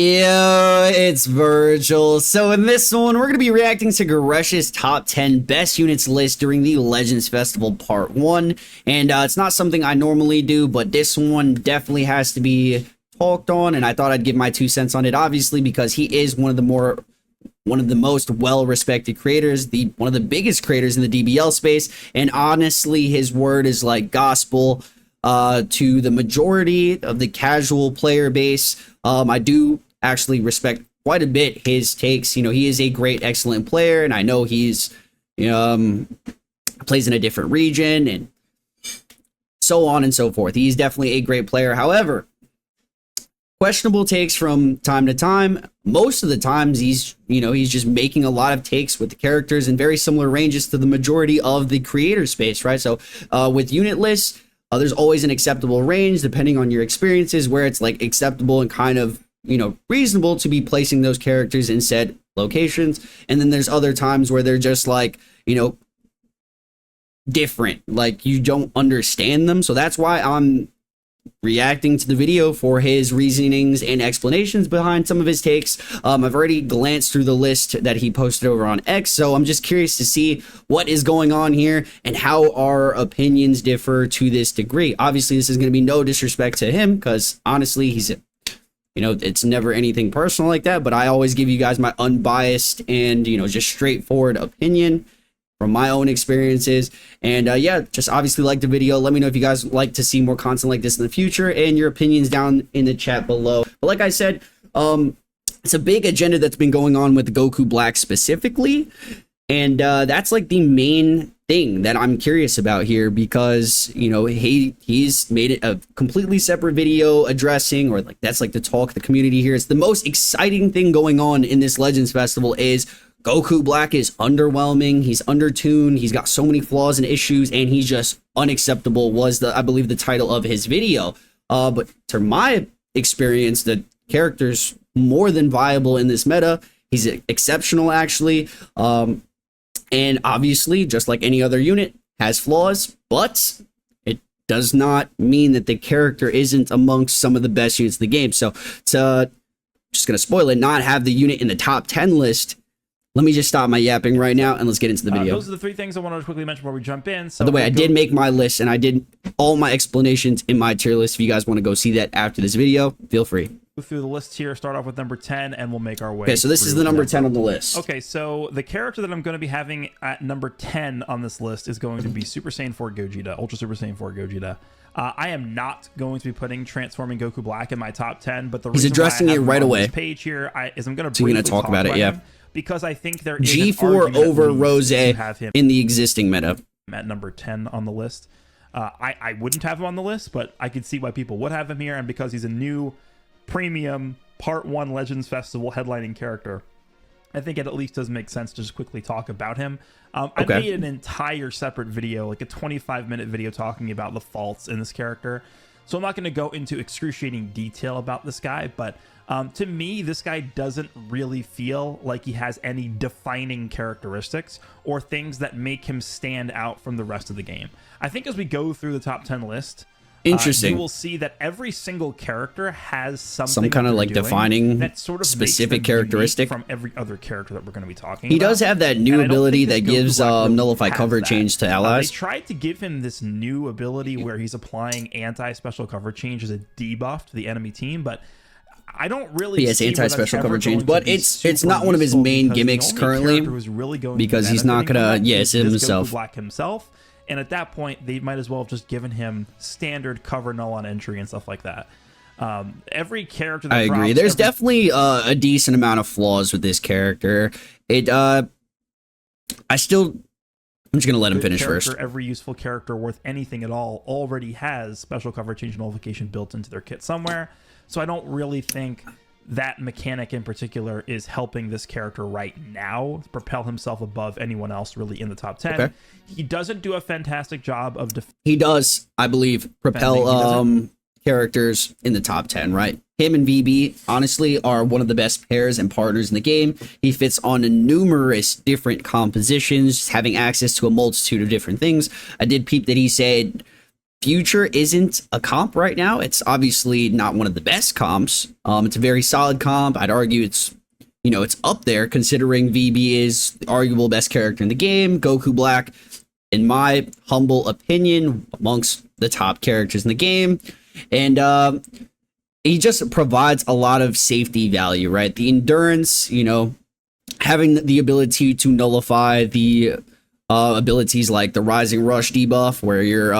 Yo, it's Vergil. So in this one, we're going to be reacting to GORESH'S top 10 best units list during the Legends Festival Part 1. And it's not something I normally do, but this one definitely has to be talked on, and I thought I'd give my 2 cents on it, obviously, because he is one of the most well-respected creators, one of the biggest creators in the DBL space, and honestly, his word is like gospel to the majority of the casual player base. I do actually respect quite a bit his takes. You know, he is a great, excellent player, and I know he's plays in a different region and so on and so forth. He's definitely a great player. However, questionable takes from time to time. Most of the times he's just making a lot of takes with the characters in very similar ranges to the majority of the creator space, right? So with unit lists, there's always an acceptable range depending on your experiences where it's like acceptable and kind of, reasonable to be placing those characters in said locations. And then there's other times where they're just like, different, like you don't understand them. So that's why I'm reacting to the video for his reasonings and explanations behind some of his takes. I've already glanced through the list that he posted over on X, so I'm just curious to see what is going on here and how our opinions differ to this degree. Obviously, this is going to be no disrespect to him, because honestly, he's it's never anything personal like that, but I always give you guys my unbiased and just straightforward opinion from my own experiences. And yeah, just obviously like the video. Let me know if you guys like to see more content like this in the future, and your opinions down in the chat below. But like I said, it's a big agenda that's been going on with Goku Black specifically, and that's like the main thing that I'm curious about here, because he's made it a completely separate video addressing, or like that's like the talk of the community here. It's the most exciting thing going on in this Legends Festival is Goku Black is underwhelming. He's undertuned. He's got so many flaws and issues, and he's just unacceptable, was I believe the title of his video. But to my experience, the character's more than viable in this meta. He's exceptional, actually. And obviously, just like any other unit, has flaws, but it does not mean that the character isn't amongst some of the best units in the game. So to, just going to spoil it, not have the unit in the top 10 list. Let me just stop my yapping right now, and let's get into the video. Those are the 3 things I wanted to quickly mention before we jump in. So by the way, I did make my list, and I did all my explanations in my tier list. If you guys want to go see that after this video, feel free. Go through the list here, start off with number 10, and we'll make our way. Okay, so this is the number 10 on the list. Okay, so the character that I'm going to be having at number 10 on this list is going to be Super Saiyan 4 Gogeta, Ultra Super Saiyan 4 Gogeta. I am not going to be putting Transforming Goku Black in my top 10, but the reason he's addressing why I it have right on away. This page here is I'm going to talk about it, yeah. Because I think there is G4 over Rose in the existing meta. At number 10 on the list. I wouldn't have him on the list, but I could see why people would have him here, and because he's a new premium Part 1 Legends Festival headlining character, I think it at least does make sense to just quickly talk about him. I made an entire separate video, like a 25-minute video talking about the faults in this character. So I'm not going to go into excruciating detail about this guy, but to me, this guy doesn't really feel like he has any defining characteristics or things that make him stand out from the rest of the game. I think as we go through the top 10 list, interesting, you will see that every single character has some kind of like defining that sort of specific characteristic from every other character that we're going to be talking He about. does have that new ability that gives nullify cover change to allies. They tried to give him this new ability where he's applying anti-special cover change as a debuff to the enemy team, but I don't really. He has anti-special cover change, but it's not one of his main gimmicks currently, because he's not gonna himself. Black himself. And at that point, they might as well have just given him standard cover null on entry and stuff like that. Every character that I agree. There's definitely a decent amount of flaws with this character. I'm just going to let him finish first. Every useful character worth anything at all already has special cover change nullification built into their kit somewhere. So I don't really think that mechanic in particular is helping this character right now propel himself above anyone else really in the top 10. Okay. He doesn't do a fantastic job of he does, I believe, propel characters in the top 10, right? Him and VB honestly are one of the best pairs and partners in the game. He fits on numerous different compositions, having access to a multitude of different things. I did peep that he said Future isn't a comp right now. It's obviously not one of the best comps. It's a very solid comp. I'd argue it's, you know, it's up there considering VB is the arguable best character in the game. Goku Black, in my humble opinion, amongst the top characters in the game. And he just provides a lot of safety value, right? The endurance, you know, having the ability to nullify the abilities like the Rising Rush debuff, where you're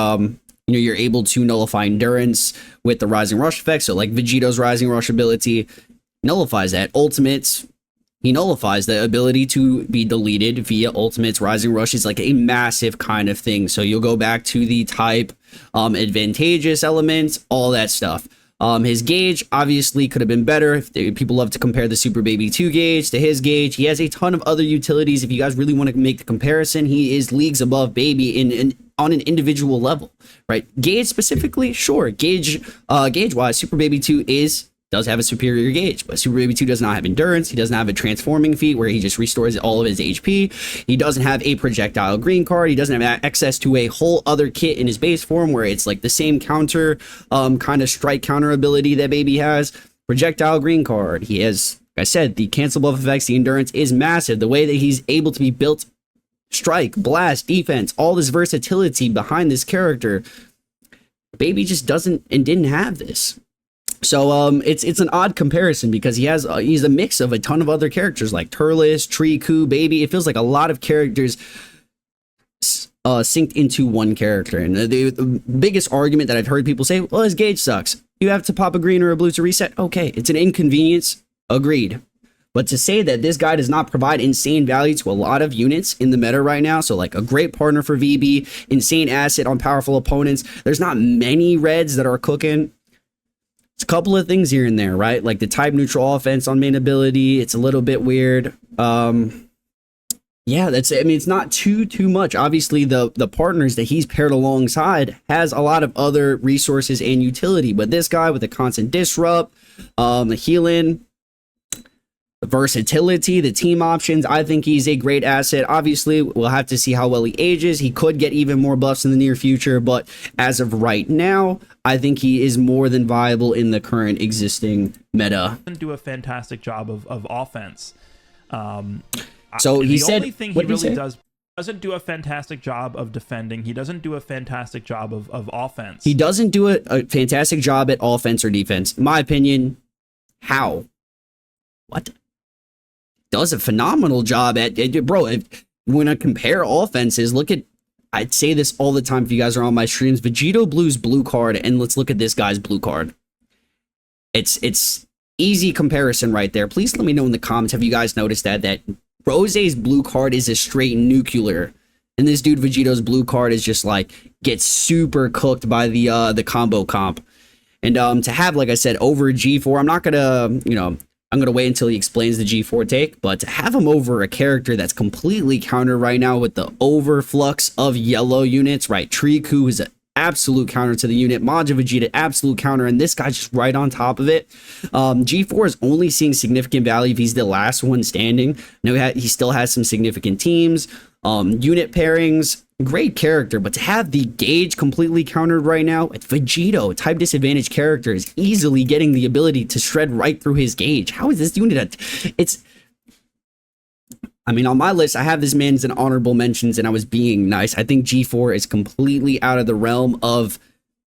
you know, you're able to nullify endurance with the Rising Rush effect. So like Vegito's Rising Rush ability nullifies that. Ultimates, he nullifies the ability to be deleted via ultimates. Rising Rush is like a massive kind of thing. So you'll go back to the type, advantageous elements, all that stuff. His gauge obviously could have been better. People love to compare the Super Baby 2 gauge to his gauge. He has a ton of other utilities. If you guys really want to make the comparison, he is leagues above Baby on an individual level, right? Gauge specifically, sure. Gauge wise, Super Baby 2 does have a superior gauge, but Super Baby 2 does not have endurance. He doesn't have a transforming feat where he just restores all of his HP. He doesn't have a projectile green card. He doesn't have access to a whole other kit in his base form where it's like the same counter, kind of strike counter ability that Baby has. Projectile green card. He has, like I said, the cancel buff effects. The endurance is massive. The way that he's able to be built, strike, blast, defense, all this versatility behind this character, Baby just doesn't and didn't have this. So it's an odd comparison because he's a mix of a ton of other characters like Turles, Triku, Baby. It feels like a lot of characters synced into one character. And the biggest argument that I've heard people say, well, his gauge sucks. You have to pop a green or a blue to reset. Okay, it's an inconvenience. Agreed. But to say that this guy does not provide insane value to a lot of units in the meta right now, so like a great partner for VB, insane asset on powerful opponents, there's not many reds that are cooking. It's a couple of things here and there, right? Like the type neutral offense on main ability, it's a little bit weird. Yeah, that's, I mean, it's not too much. Obviously, the partners that he's paired alongside has a lot of other resources and utility, but this guy with the constant disrupt, the healing, the versatility, the team options, I think he's a great asset. Obviously, we'll have to see how well he ages. He could get even more buffs in the near future, but as of right now, I think he is more than viable in the current existing meta. Doesn't do a fantastic job of offense. So he the said, only thing he really doesn't do a fantastic job of defending. He doesn't do a fantastic job of offense. He doesn't do a fantastic job at offense or defense. In my opinion, how? What? Does a phenomenal job at, bro, if you want to compare offenses, look at, I'd say this all the time if you guys are on my streams, Vegito Blue's blue card, and let's look at this guy's blue card. It's easy comparison right there. Please let me know in the comments, have you guys noticed that Rose's blue card is a straight nuclear, and this dude Vegito's blue card is just like, gets super cooked by the combo comp. And to have, like I said, over G4, I'm not gonna, you know, I'm going to wait until he explains the G4 take, but to have him over a character that's completely counter right now with the overflux of yellow units, right? Triku is an absolute counter to the unit. Majin Vegeta, absolute counter, and this guy's just right on top of it. G4 is only seeing significant value if he's the last one standing. Now he still has some significant teams, unit pairings, great character, but to have the gauge completely countered right now, Vegito, type disadvantage character, is easily getting the ability to shred right through his gauge. How is this unit? I mean, on my list, I have this man as an honorable mentions, and I was being nice. I think G4 is completely out of the realm of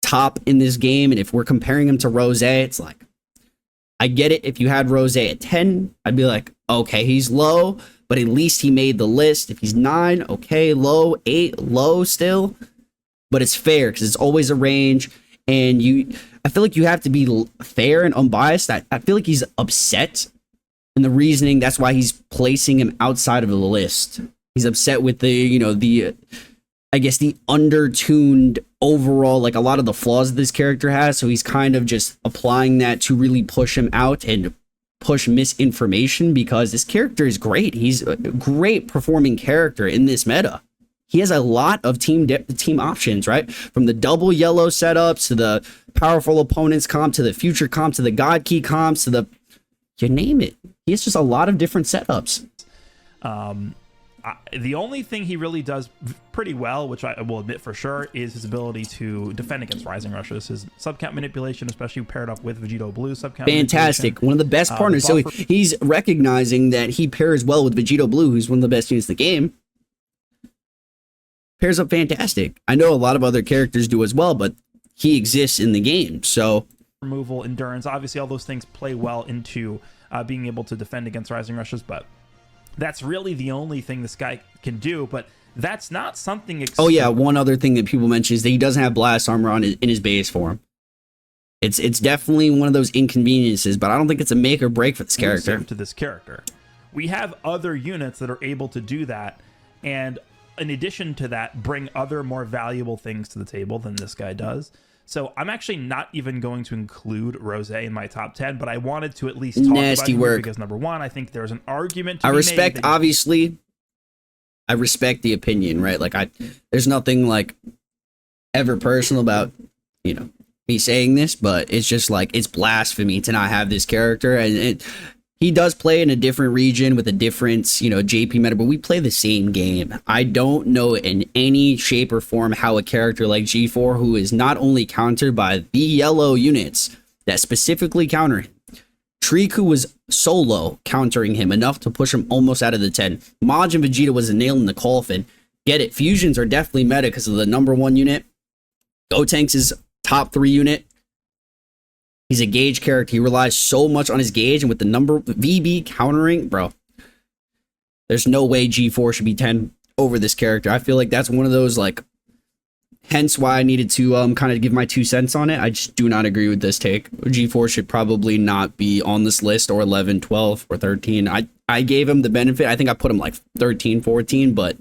top in this game, and if we're comparing him to Rose, it's like, I get it. If you had Rose at 10, I'd be like, okay, he's low, but at least he made the list. If he's 9, okay, low. 8, low still. But it's fair because it's always a range. And I feel like you have to be fair and unbiased. I feel like he's upset. And the reasoning, that's why he's placing him outside of the list. He's upset with I guess the undertuned overall, like a lot of the flaws that this character has. So he's kind of just applying that to really push him out and push misinformation, because this character is great. He's a great performing character in this meta. He has a lot of team options, right? From the double yellow setups to the powerful opponents comp to the future comp to the god key comps to the, you name it. He has just a lot of different setups. The only thing he really does pretty well, which I will admit for sure, is his ability to defend against Rising Rushes. His subcount manipulation, especially paired up with Vegito Blue subcount. Fantastic. One of the best partners. So he's recognizing that he pairs well with Vegito Blue, who's one of the best units in the game. Pairs up fantastic. I know a lot of other characters do as well, but he exists in the game. So removal, endurance, obviously all those things play well into being able to defend against Rising Rushes, but that's really the only thing this guy can do. But that's not something. Oh yeah, one other thing that people mention is that he doesn't have blast armor on in his base form. It's definitely one of those inconveniences, but I don't think it's a make or break for this character. To this character, we have other units that are able to do that, and in addition to that, bring other more valuable things to the table than this guy does. So I'm actually not even going to include Rose in my top 10, but I wanted to at least talk about him because number one, I think there's an argument to be made that obviously, I respect the opinion, right? Like there's nothing like ever personal about, you know, me saying this, but it's just like, it's blasphemy to not have this character. And he does play in a different region with a different, you know, JP meta, but we play the same game. I don't know in any shape or form how a character like G4, who is not only countered by the yellow units that specifically counter him. Triku was solo countering him enough to push him almost out of the 10. Maj and Vegeta was a nail in the coffin. Get it. Fusions are definitely meta because of the number 1 unit. Gotenks is top 3 unit. He's a gauge character. He relies so much on his gauge, and with the number VB countering, bro, there's no way G4 should be 10 over this character. I feel like that's one of those, like, hence why I needed to kind of give my 2 cents on it. I just do not agree with this take. G4 should probably not be on this list, or 11, 12, or 13. I gave him the benefit. I think I put him like 13, 14, but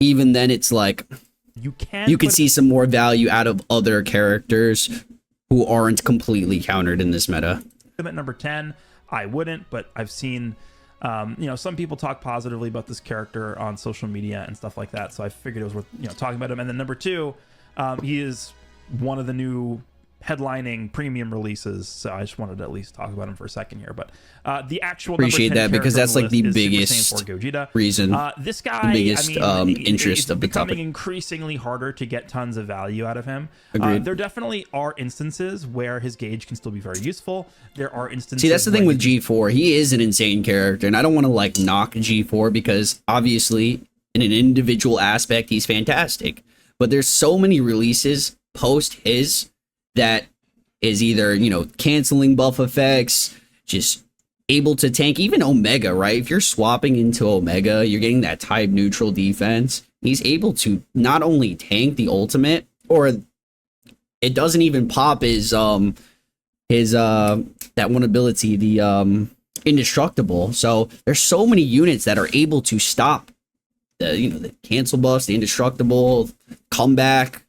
even then it's like you can see some more value out of other characters who aren't completely countered in this meta. At number 10, I wouldn't, but I've seen, you know, some people talk positively about this character on social media and stuff like that, so I figured it was worth, you know, talking about him. And then number 2, he is one of the new headlining premium releases, so I just wanted to at least talk about him for a second here. But the actual appreciate that, because that's like the biggest reason, this guy, the biggest interest of the topic. It's becoming increasingly harder to get tons of value out of him. Agreed. There definitely are instances where his gauge can still be very useful. There are instances. See, that's the thing with G4. He is an insane character, and I don't want to like knock G4 because obviously in an individual aspect he's fantastic. But there's so many releases post his that is either, you know, canceling buff effects, just able to tank, even Omega, right? If you're swapping into Omega, you're getting that type neutral defense. He's able to not only tank the ultimate, or it doesn't even pop his that one ability, the indestructible. So there's so many units that are able to stop the, you know, the cancel buffs, the indestructible, comeback.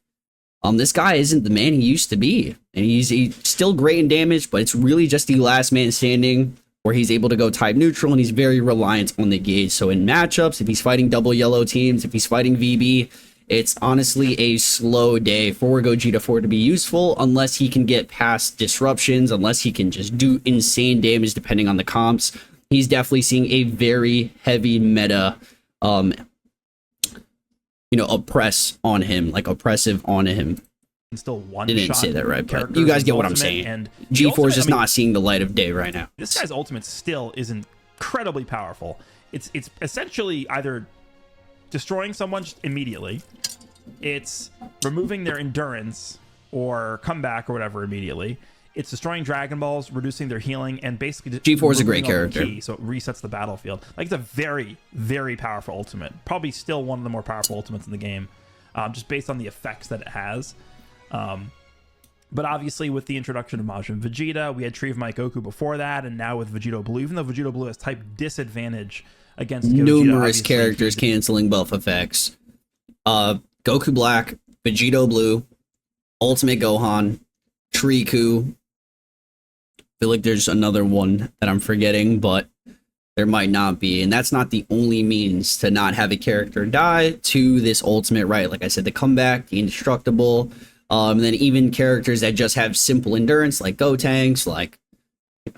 This guy isn't the man he used to be, and he's still great in damage, but it's really just the last man standing where he's able to go type neutral, and he's very reliant on the gauge. So in matchups, if he's fighting double yellow teams, if he's fighting VB, it's honestly a slow day for Gogeta 4 to be useful, unless he can get past disruptions, unless he can just do insane damage depending on the comps. He's definitely seeing a very heavy meta, you know, oppressive on him. And still one I didn't say that right, but you guys get what I'm saying. And G4 is just not seeing the light of day right now. This guy's ultimate still is incredibly powerful. It's essentially either destroying someone immediately, it's removing their endurance or comeback or whatever immediately, it's destroying Dragon Balls, reducing their healing, and basically G4 is a great character. So it resets the battlefield. Like, it's a very, very powerful ultimate. Probably still one of the more powerful ultimates in the game, just based on the effects that it has. But obviously, with the introduction of Majin Vegeta, we had Tree of Might Goku before that, and now with Vegito Blue, even though Vegito Blue has type disadvantage against Gogeta, numerous characters canceling buff effects. Goku Black, Vegito Blue, Ultimate Gohan, Triku. I feel like there's another one that I'm forgetting, but there might not be, and that's not the only means to not have a character die to this ultimate, right? Like I said, the comeback, the indestructible, and then even characters that just have simple endurance, like Gotenks, like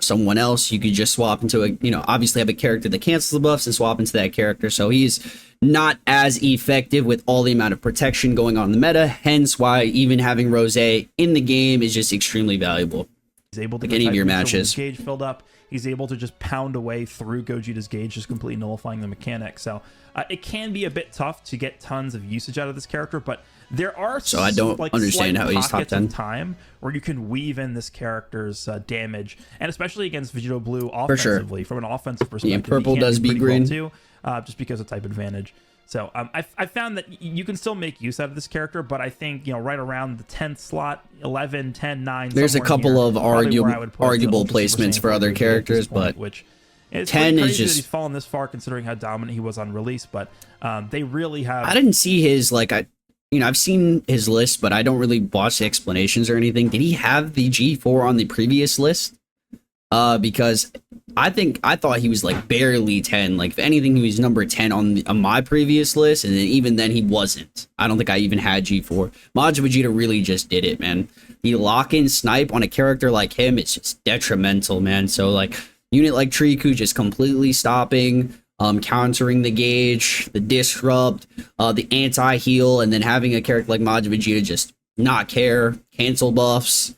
someone else, you could just swap into a, you know, obviously have a character that cancels the buffs and swap into that character. So he's not as effective with all the amount of protection going on in the meta, hence why even having Rose in the game is just extremely valuable. He's able to like any of your neutral with matches. his gauge filled up. He's able to just pound away through Gogeta's gauge, just completely nullifying the mechanic. So it can be a bit tough to get tons of usage out of this character, but there are I don't understand how he's top 10. Time where you can weave in this character's damage, and especially against Vegito Blue offensively, from an offensive perspective. Yeah, purple does beat green too, just because of type advantage. So I found that you can still make use out of this character, but I think, you know, right around the 10th slot, 11, 10, 9. There's a couple of arguable placements for other characters, but which it's 10 is that just... he's fallen this far considering how dominant he was on release, but they really have... I didn't see his, like, I've seen his list, but I don't really watch the explanations or anything. Did he have the G4 on the previous list? Because I thought he was like barely 10. Like, if anything, he was number 10 on my previous list, and then even then he wasn't. I don't think I even had G4. Maj Vegeta really just did it, man. The lock-in snipe on a character like him, it's just detrimental, man. So, like, unit like Triku just completely stopping, countering the gauge, the disrupt, the anti-heal, and then having a character like Maj Vegeta just not care, cancel buffs.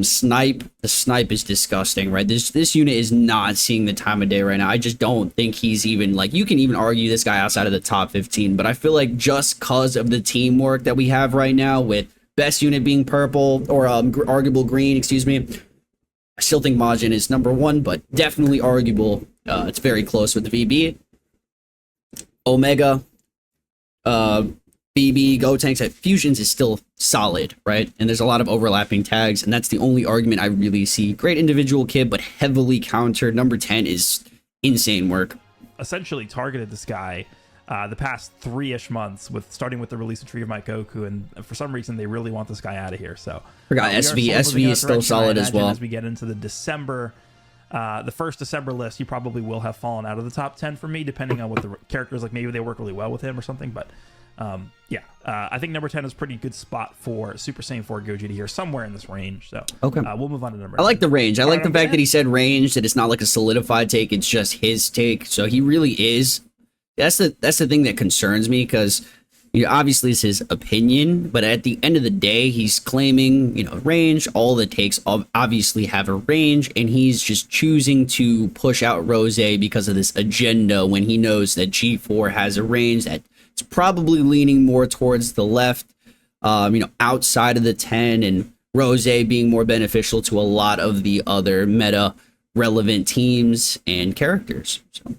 Snipe, the snipe is disgusting, right? This unit is not seeing the time of day right now. I just don't think he's even, like, you can even argue this guy outside of the top 15, but I feel like just cause of the teamwork that we have right now, with best unit being purple, or arguable green, excuse me, I still think Majin is number 1, but definitely arguable. It's very close with the VB. Omega, BB, Gotenks at Fusions is still solid, right? And there's a lot of overlapping tags, and that's the only argument I really see. Great individual kid, but heavily countered. Number 10 is insane work. Essentially targeted this guy the past 3-ish months, starting with the release of Tree of Might Goku, and for some reason they really want this guy out of here. So forgot SV is still solid as well. As we get into the the first December list, he probably will have fallen out of the top 10 for me, depending on what the characters, like, maybe they work really well with him or something, but I think number 10 is a pretty good spot for Super Saiyan 4 Gogeta here, somewhere in this range. So okay, we'll move on to number 9. I like the range. I like the fact 10. that he said range, that it's not like a solidified take, it's just his take. So he really is. That's the thing that concerns me, because, you know, obviously it's his opinion, but at the end of the day, he's claiming, you know, range. All the takes obviously have a range, and he's just choosing to push out Rose because of this agenda when he knows that G4 has a range that it's probably leaning more towards the left, you know, outside of the 10, and Rose being more beneficial to a lot of the other meta relevant teams and characters. So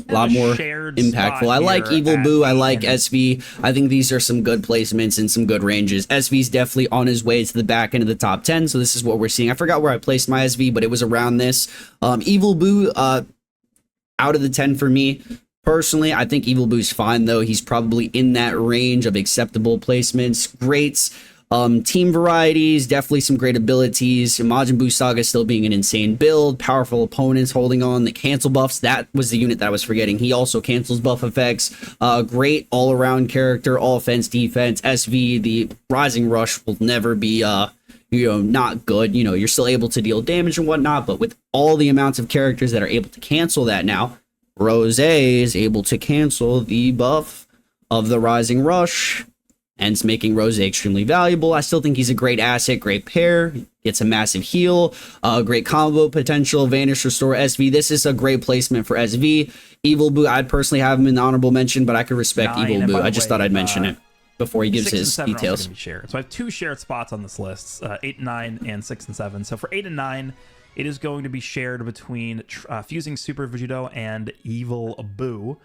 a lot more impactful. I like Evil Boo. I like SV. I think these are some good placements and some good ranges. SV's definitely on his way to the back end of the top 10, so this is what we're seeing. I forgot where I placed my SV, but it was around this. Evil Boo, out of the 10 for me. Personally, I think Evil Boo's fine, though. He's probably in that range of acceptable placements. Greats. Team varieties, definitely some great abilities. Majin Buu Saga still being an insane build. Powerful opponents holding on. The cancel buffs, that was the unit that I was forgetting. He also cancels buff effects. Great all-around character, all offense, defense. SV, the Rising Rush will never be, you know, not good. You know, you're still able to deal damage and whatnot, but with all the amounts of characters that are able to cancel that now, Rose is able to cancel the buff of the Rising Rush, hence making Rose extremely valuable. I still think he's a great asset, great pair, gets a massive heal, great combo potential, Vanish, Restore, SV. This is a great placement for SV. Evil Boo, I'd personally have him in the honorable mention, but I could respect Evil Boo. I just thought I'd mention it before he gives his details. So I have 2 shared spots on this list, 8 and 9 and 6 and 7. So for 8 and 9, it is going to be shared between fusing Super Vegito and Evil Boo.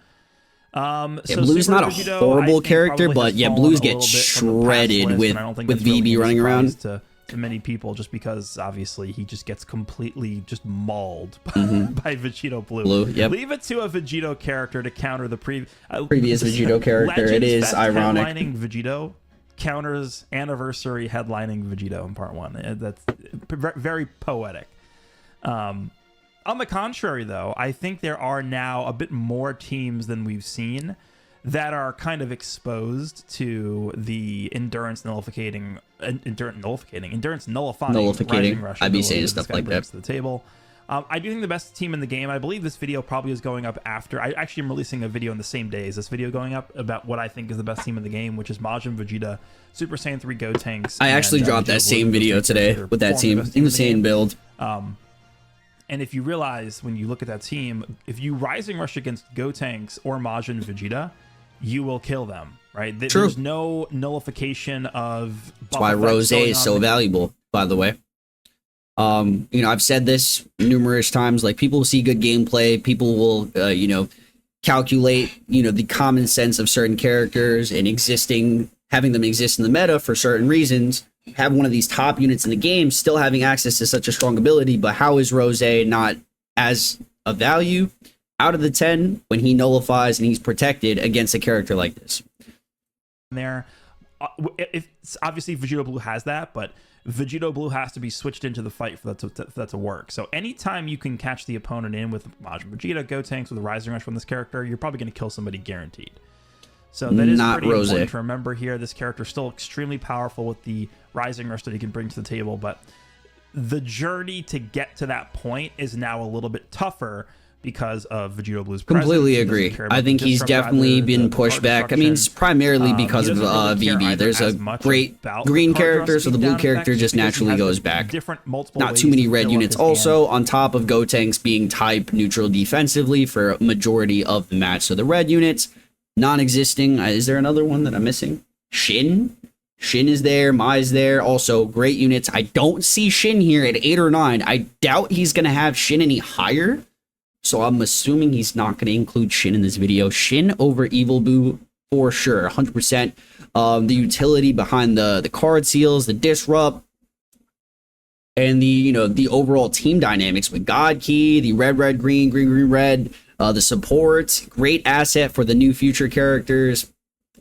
So Blue's Super not a Vegito, horrible character, but yeah, Blues get shredded with VB running around. To many people, just because obviously he just gets completely just mauled by Vegito Blue. Yep. Leave it to a Vegito character to counter the previous Vegito character. It is ironic. Headlining Vegito counters Anniversary headlining Vegito in part 1. That's very poetic. On the contrary, though, I think there are now a bit more teams than we've seen that are kind of exposed to the endurance nullifying Rising Rush. I'd be saying stuff like that to the table. I do think the best team in the game, I believe this video probably is going up after. I actually am releasing a video in the same day as this video going up about what I think is the best team in the game, which is Majin Vegeta, Super Saiyan 3 Gotenks. I actually dropped that same video today with that team. Insane build. And if you realize when you look at that team, if you Rising Rush against Gotenks or Majin Vegeta, you will kill them, right? True. There's no nullification of. That's why Rose is so valuable, by the way. You know, I've said this numerous times, like people see good gameplay, people will, you know, calculate, you know, the common sense of certain characters and having them exist in the meta for certain reasons, have one of these top units in the game, still having access to such a strong ability, but how is Rose not as a value out of the 10 when he nullifies and he's protected against a character like this? There, it's obviously Vegito Blue has that, but Vegito Blue has to be switched into the fight for that to work. So anytime you can catch the opponent in with Majin Vegeta, Gotenks with a Rising Rush from this character, you're probably going to kill somebody guaranteed. So that is not pretty Rose. Important to remember here. This character is still extremely powerful with the Rising Rush that he can bring to the table, but the journey to get to that point is now a little bit tougher because of Vegito Blue's presence. Completely agree. I think he's definitely been pushed back. I mean, it's primarily because of VB. There's a great green character, so the blue character just naturally goes back. Not too many red units also, on top of Gotenks being type neutral defensively for a majority of the match. So the red units, non-existing. Is there another one that I'm missing? Shin? Shin is there, Mai's there, also great units. I don't see Shin here at 8 or 9. I doubt he's going to have Shin any higher. So I'm assuming he's not going to include Shin in this video. Shin over Evil Boo for sure, 100%. The utility behind the card seals, the disrupt, and the overall team dynamics with God Key, the red green green red, the support, great asset for the new future characters.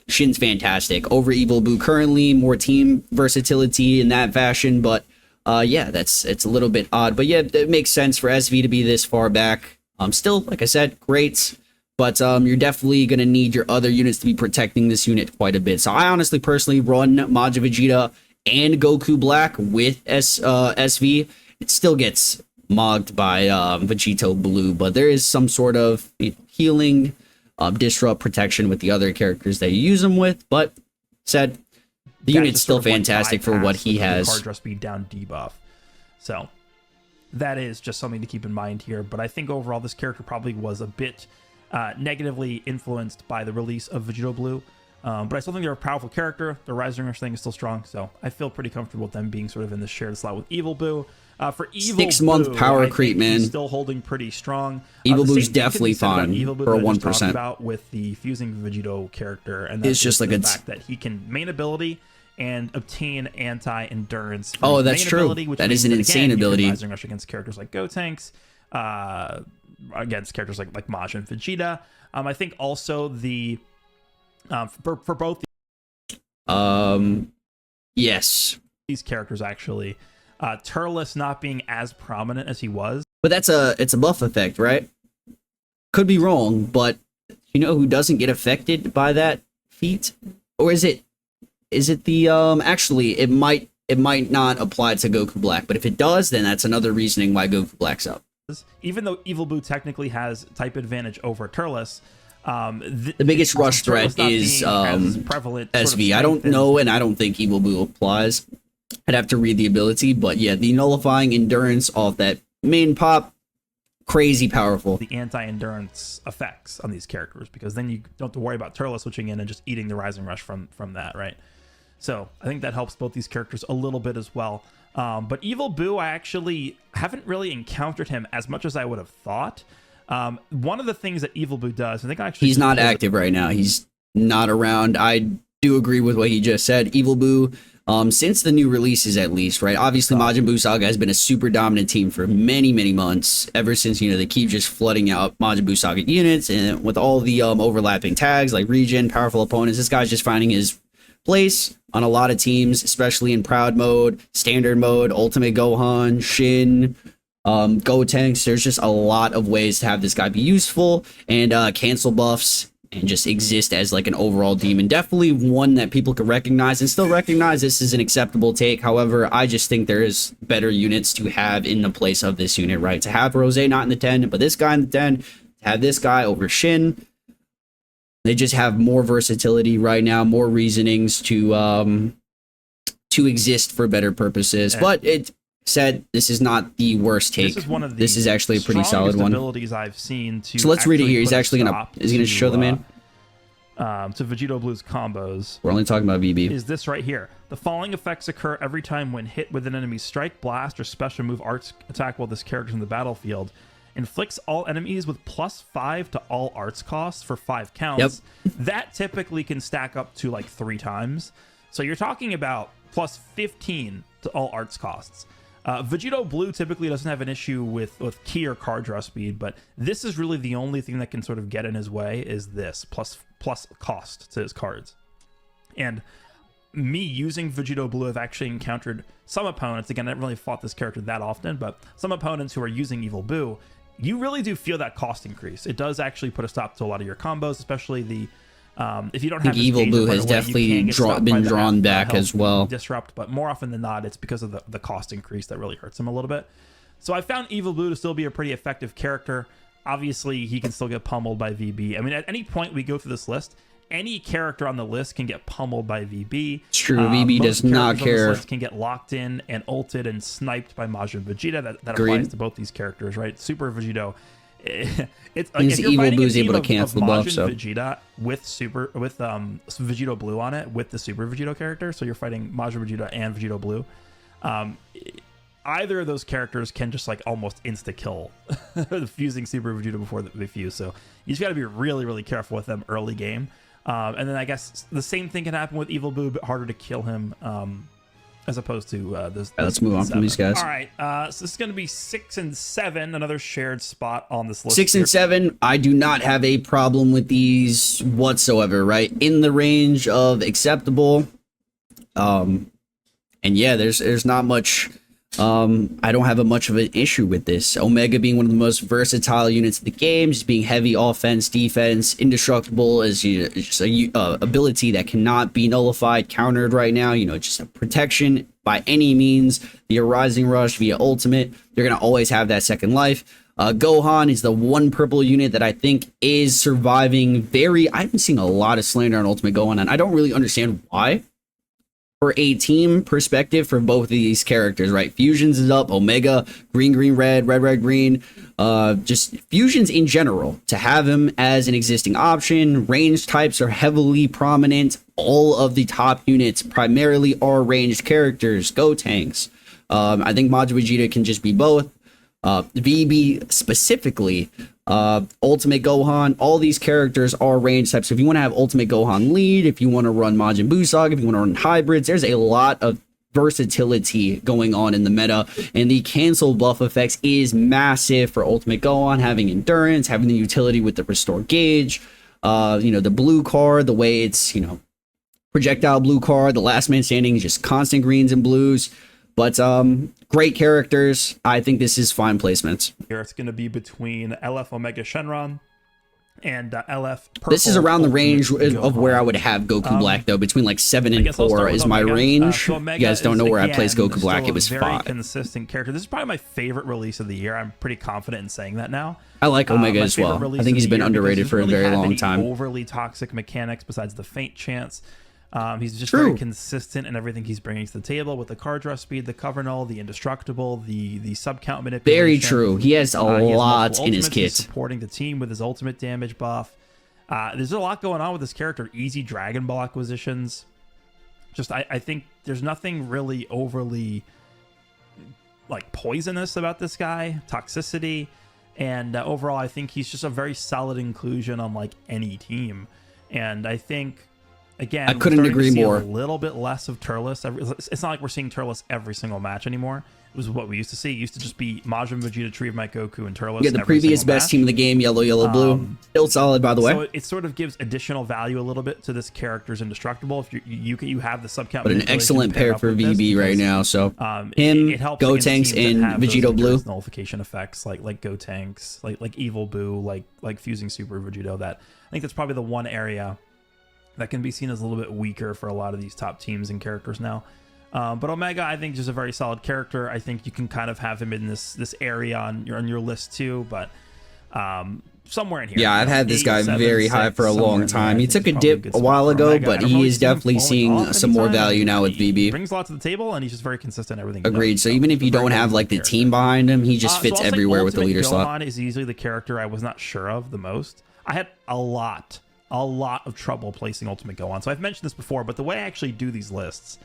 Shin's fantastic over Evil Boo currently, more team versatility in that fashion, but yeah, it's a little bit odd, but yeah, it makes sense for SV to be this far back. Still, like I said, great, but you're definitely going to need your other units to be protecting this unit quite a bit. So I honestly, personally run Majin Vegeta and Goku Black with SV. It still gets mogged by Vegito Blue, but there is some sort of healing, disrupt protection with the other characters that you use them with, but said, the unit's still fantastic for what he has. Card draw speed down debuff. So that is just something to keep in mind here, but I think overall this character probably was a bit negatively influenced by the release of Vegito Blue, but I still think they're a powerful character. The Rising Rush thing is still strong, so I feel pretty comfortable with them being sort of in the shared slot with Evil Boo. For Evil 6-month power creep, man, still holding pretty strong. Evil Boo's definitely fine for a 1%. About with the fusing Vegito character, and that's it's just like the fact that he can main ability and obtain anti-endurance. Oh, that's true. That is an insane ability. Rising Rush against characters like Gotenks, against characters like Majin Vegeta. I think also the for both. Yes. These characters actually, Turles not being as prominent as he was. But it's a buff effect, right? Could be wrong, but you know who doesn't get affected by that feat? Or is it the actually it might not apply to Goku Black, but if it does, then that's another reasoning why Goku Black's up. Even though Evil Boo technically has type advantage over Turles, the biggest rush threat is SV. I don't know, and I don't think Evil Boo applies. I'd have to read the ability, but yeah, the nullifying endurance off that main pop, crazy powerful. The anti-endurance effects on these characters, because then you don't have to worry about Turles switching in and just eating the Rising Rush from that, right? So I think that helps both these characters a little bit as well. But Evil Boo, I actually haven't really encountered him as much as I would have thought. One of the things that Evil Boo does, I think he's not active right now. He's not around. I do agree with what he just said. Evil Boo, since the new releases at least, right? Obviously, Majin Buu Saga has been a super dominant team for many, many months. Ever since, they keep just flooding out Majin Buu Saga units, and with all the overlapping tags like regen, powerful opponents, this guy's just finding his place on a lot of teams, especially in Proud mode, Standard mode, Ultimate Gohan, Shin, Gotenks. There's just a lot of ways to have this guy be useful, and cancel buffs and just exist as like an overall demon. Definitely one that people can recognize and still recognize this is an acceptable take. However, I just think there is better units to have in the place of this unit, right? To have Rose not in the 10, but this guy in the 10, to have this guy over Shin. They just have more versatility right now, more reasonings to exist for better purposes. But it said this is not the worst take. This is actually a pretty solid one. Abilities I've seen to so let's read it here. He's actually gonna show them in to Vegito Blue's combos. We're only talking about VB. Is this right here? The following effects occur every time when hit with an enemy's strike, blast, or special move arts attack while this character is in the battlefield. Inflicts all enemies with +5 to all arts costs for 5 counts. Yep. That typically can stack up to like 3 times. So you're talking about +15 to all arts costs. Vegito Blue typically doesn't have an issue with key or card draw speed, but this is really the only thing that can sort of get in his way is this plus cost to his cards. And me using Vegito Blue, I've actually encountered some opponents, again, I haven't really fought this character that often, but some opponents who are using Evil Boo, you really do feel that cost increase. It does actually put a stop to a lot of your combos, especially the if you don't have Evil Boo has definitely been drawn back as well. Disrupt, but more often than not, it's because of the cost increase that really hurts him a little bit. So I found Evil Boo to still be a pretty effective character. Obviously, he can still get pummeled by VB. I mean, at any point we go through this list, any character on the list can get pummeled by VB. It's true. VB does not care. Can get locked in and ulted and sniped by Majin Vegeta. That applies to both these characters, right? Super Vegito. It's like if Evil Boo is able to cancel the buff. So Vegeta with Vegito Blue on it with the Super Vegito character, so you're fighting Majin Vegeta and Vegito Blue. Either of those characters can just like almost insta kill fusing Super Vegeta before they fuse. So you just got to be really, really careful with them early game. And then I guess the same thing can happen with Evil Boo, but harder to kill him. As opposed to this. Let's move on from these guys. All right, so this is going to be 6 and 7, another shared spot on this list. 6 and 7, I do not have a problem with these whatsoever. Right in the range of acceptable. And yeah, there's not much. I don't have much of an issue with this. Omega being one of the most versatile units of the game, just being heavy offense, defense, indestructible as just a ability that cannot be nullified, countered right now. You know, just a protection by any means via Rising Rush, via Ultimate. You're gonna always have that second life. Gohan is the one purple unit that I think is surviving I've been seeing a lot of slander on Ultimate Gohan, and I don't really understand why. For a team perspective for both of these characters, right? Fusions is up, Omega, green, green, red, red, red, green. Just fusions in general, to have him as an existing option. Range types are heavily prominent. All of the top units primarily are ranged characters, Go tanks. I think Majin Vegeta can just be both. VB specifically, Ultimate Gohan, all these characters are range types. So if you want to have Ultimate Gohan lead, if you want to run Majin Buu Saga, if you want to run hybrids, there's a lot of versatility going on in the meta, and the cancel buff effects is massive for Ultimate Gohan, having endurance, having the utility with the restore gauge, the blue card, the way it's, projectile blue card, the last man standing, just constant greens and blues. But great characters. I think this is fine placements. Here it's going to be between LF Omega Shenron and LF Purple. This is around the range of where I would have Goku Black, though. Between like 7 and 4 is my range. You guys don't know where I placed Goku Black. It was 5. Very consistent character. This is probably my favorite release of the year. I'm pretty confident in saying that now. I like Omega as well. I think he's been underrated for a very long time. Overly toxic mechanics besides the faint chance. He's just very consistent in everything he's bringing to the table with the card draw speed, the cover null, the indestructible, the sub count manipulation. Very true. He has a lot in his kit. He's supporting the team with his ultimate damage buff. There's a lot going on with this character. Easy Dragon Ball acquisitions. Just I think there's nothing really overly like poisonous about this guy. Toxicity, and overall I think he's just a very solid inclusion on like any team. And I think again, I couldn't agree more. A little bit less of Turles. It's not like we're seeing Turles every single match anymore. It was what we used to see. It used to just be Majin, Vegeta, Tree of Might, Goku, and Turles. Yeah, the previous best team in the game, yellow, yellow, blue. Still solid, by the way. So it sort of gives additional value a little bit to this character's Indestructible. If you have the sub count. But an excellent pair for VB right now. So him, Gotenks, and Vegito Blue. Nullification effects like Gotenks, like Evil Boo, like fusing Super Vegito. That I think that's probably the one area that can be seen as a little bit weaker for a lot of these top teams and characters now. But Omega, I think, is a very solid character. I think you can kind of have him in this area on your list too, but somewhere in here. Yeah, I've had this guy very high for a long time. He took a dip a while ago, but he is definitely seeing some more value now with VB. He brings a lot to the table, and he's just very consistent in everything. Agreed. So even if you don't have like the team behind him, he just fits everywhere with the leader slot. Gohan is easily the character I was not sure of the most. I had a lot of trouble placing Ultimate Gohan. So I've mentioned this before, but the way I actually do these lists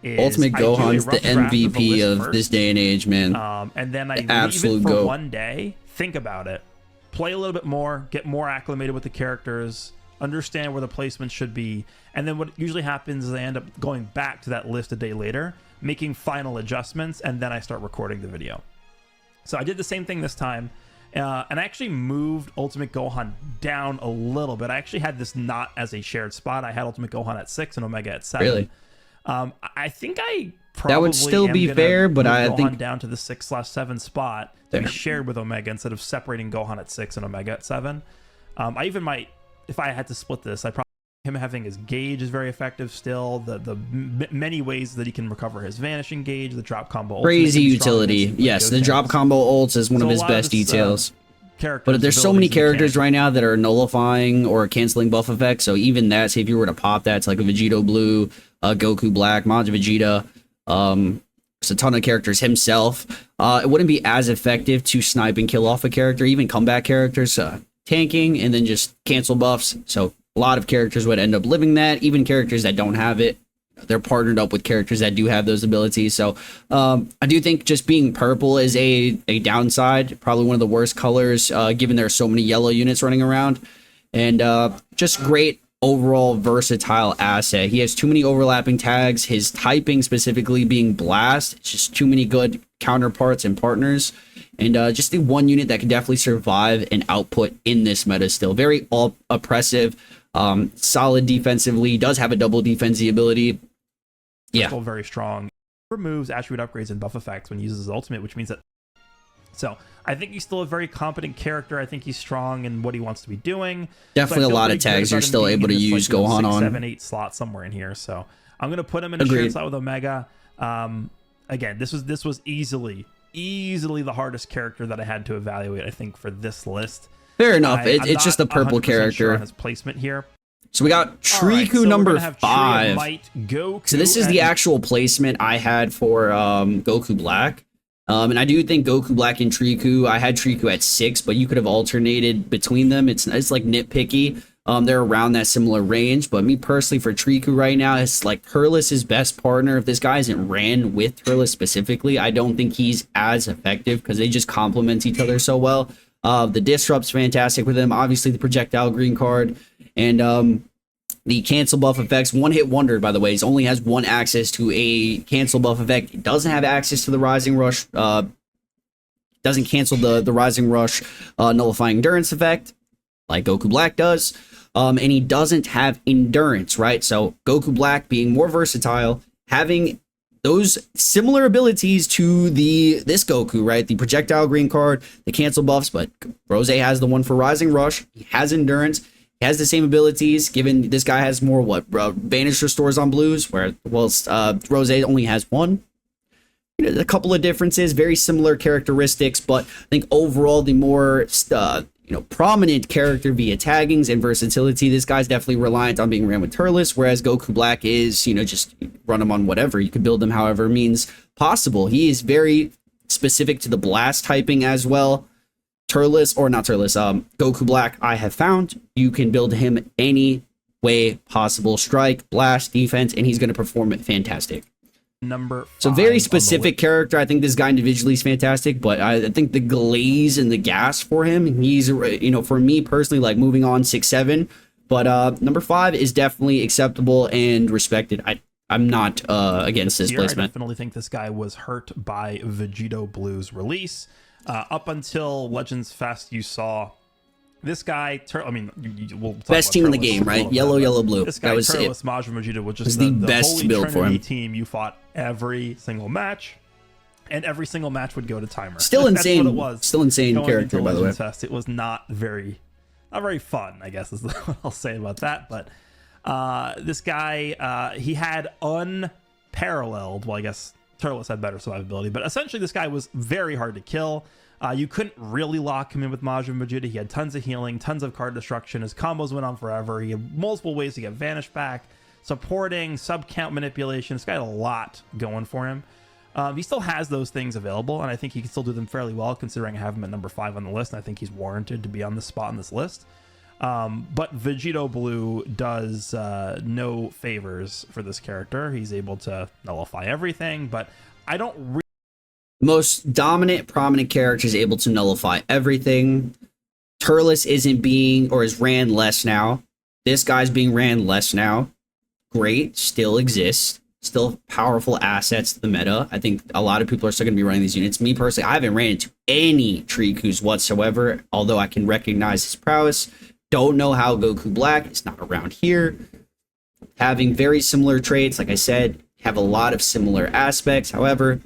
is Ultimate Gohan's the MVP of this day and age, man. And then I leave it for one day, think about it, play a little bit more, get more acclimated with the characters, understand where the placements should be, and then what usually happens is I end up going back to that list a day later, making final adjustments, and then I start recording the video. So I did the same thing this time. And I actually moved Ultimate Gohan down a little bit. I actually had this not as a shared spot. I had Ultimate Gohan at 6 and Omega at 7. Really? I think I probably that would still be fair, but I Gohan think down to the 6/7 spot to be shared with Omega instead of separating Gohan at 6 and Omega at 7. I even might, if I had to split this, I probably him having his gauge is very effective still. The many ways that he can recover his vanishing gauge, the drop combo, crazy utility. Yes, the drop combo ults is one of his best details. But there's so many characters right now that are nullifying or canceling buff effects. So even that, say if you were to pop that, it's like a Vegito Blue, Goku Black, Majin Vegeta. There's a ton of characters himself. It wouldn't be as effective to snipe and kill off a character, even comeback characters, tanking and then just cancel buffs. So a lot of characters would end up living that. Even characters that don't have it, they're partnered up with characters that do have those abilities. So I do think just being purple is a downside, probably one of the worst colors, given there are so many yellow units running around. And just great overall versatile asset. He has too many overlapping tags. His typing specifically being blast, it's just too many good counterparts and partners. And just the one unit that can definitely survive and output in this meta still. Very oppressive. Solid defensively, does have a double defensive ability. Yeah, still very strong. Removes attribute upgrades and buff effects when he uses his ultimate, which means that. So I think he's still a very competent character. I think he's strong in what he wants to be doing. Definitely a lot of tags you're still able to use Gohan on. 7, 8 slot somewhere in here. So I'm gonna put him in a shared slot with Omega. Again, this was easily the hardest character that I had to evaluate. I think for this list. Fair enough. It's just a purple character. Sure on his placement here. So we got Triku number 5. So this is the actual placement I had for Goku Black. And I do think Goku Black and Triku, I had Triku at 6, but you could have alternated between them. It's like nitpicky. They're around that similar range, but me personally for Triku right now, it's like Turles' best partner. If this guy isn't ran with Turles specifically, I don't think he's as effective because they just complement each other so well. The Disrupt's fantastic with him. Obviously, the projectile green card and the cancel buff effects. One hit wonder, by the way. He only has one access to a cancel buff effect. He doesn't have access to the Rising Rush. Doesn't cancel the Rising Rush nullifying endurance effect like Goku Black does. And he doesn't have endurance, right? So Goku Black being more versatile, having those similar abilities to this Goku, right? The projectile green card, the cancel buffs, but Rose has the one for Rising Rush. He has endurance. He has the same abilities, given this guy has more Vanish Restores on blues, where Rose only has one. A couple of differences, very similar characteristics, but I think overall the more prominent character via taggings and versatility. This guy's definitely reliant on being ran with Turles, whereas Goku Black is, just run him on whatever. You could build him however means possible. He is very specific to the blast typing as well. Goku Black, I have found you can build him any way possible. Strike, blast, defense, and he's going to perform it fantastic. Number 5 so very specific character. I think this guy individually is fantastic, but I think the glaze and the gas for him, he's, for me personally, like moving on 6-7, But number 5 is definitely acceptable and respected. I'm not against this placement. I definitely think this guy was hurt by Vegito Blue's release. Up until Legends Fest, you saw this guy. We'll talk best about team in the Turles game, right? Yellow, bit, yellow, blue. This guy, that was Turles, it. Majin Vegeta, was just Was the best Holy build for Trinity him. team. You fought every single match, and every single match would go to timer. Still insane. That's what it was. Still insane Going character, into by the way. Legends Fest, it was not very fun, I guess is what I'll say about that. But this guy, he had unparalleled. Well, I guess Turles had better survivability, but essentially this guy was very hard to kill. You couldn't really lock him in with Majin Vegeta. He had tons of healing, tons of card destruction. His combos went on forever. He had multiple ways to get Vanish back, supporting, sub-count manipulation. This guy had a lot going for him. He still has those things available, and I think he can still do them fairly well, considering I have him at number 5 on the list, and I think he's warranted to be on this spot on this list. But Vegito Blue does no favors for this character. He's able to nullify everything, but I don't most dominant, prominent character is able to nullify everything. Turles isn't being, or is ran less now. This guy's being ran less now. Great, still exists. Still powerful assets to the meta. I think a lot of people are still going to be running these units. Me personally, I haven't ran into any Trikus whatsoever, although I can recognize his prowess. Don't know how Goku Black is not around here. Having very similar traits, like I said, have a lot of similar aspects. However,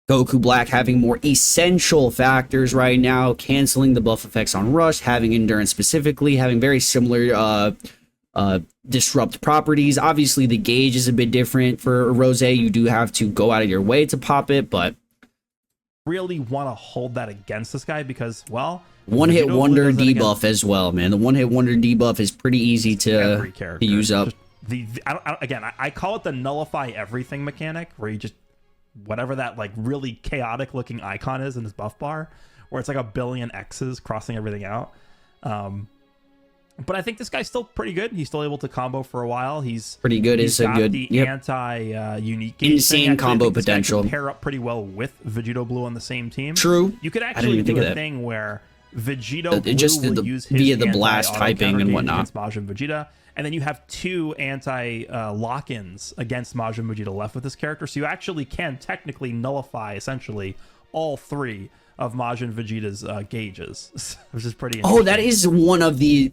Goku Black having more essential factors right now, canceling the buff effects on Rush, having endurance specifically, having very similar disrupt properties. Obviously, the gauge is a bit different for Rose. You do have to go out of your way to pop it, but really want to hold that against this guy because, well, one-hit wonder debuff as well, man. The one-hit wonder debuff is pretty easy to use up. I call it the nullify everything mechanic, where you just whatever that like really chaotic looking icon is in his buff bar, where it's like a billion X's crossing everything out. But I think this guy's still pretty good. He's still able to combo for a while. He's pretty good. He's got the anti-unique insane combo potential. Pair up pretty well with Vegito Blue on the same team. True. You could actually do a thing where Vegito Blue just will use his via the blast typing and whatnot. Majin Vegeta, and then you have 2 anti-lock-ins against Majin Vegeta left with this character, so you actually can technically nullify essentially all 3 of Majin Vegeta's gauges, which is pretty interesting. Oh, that is one of the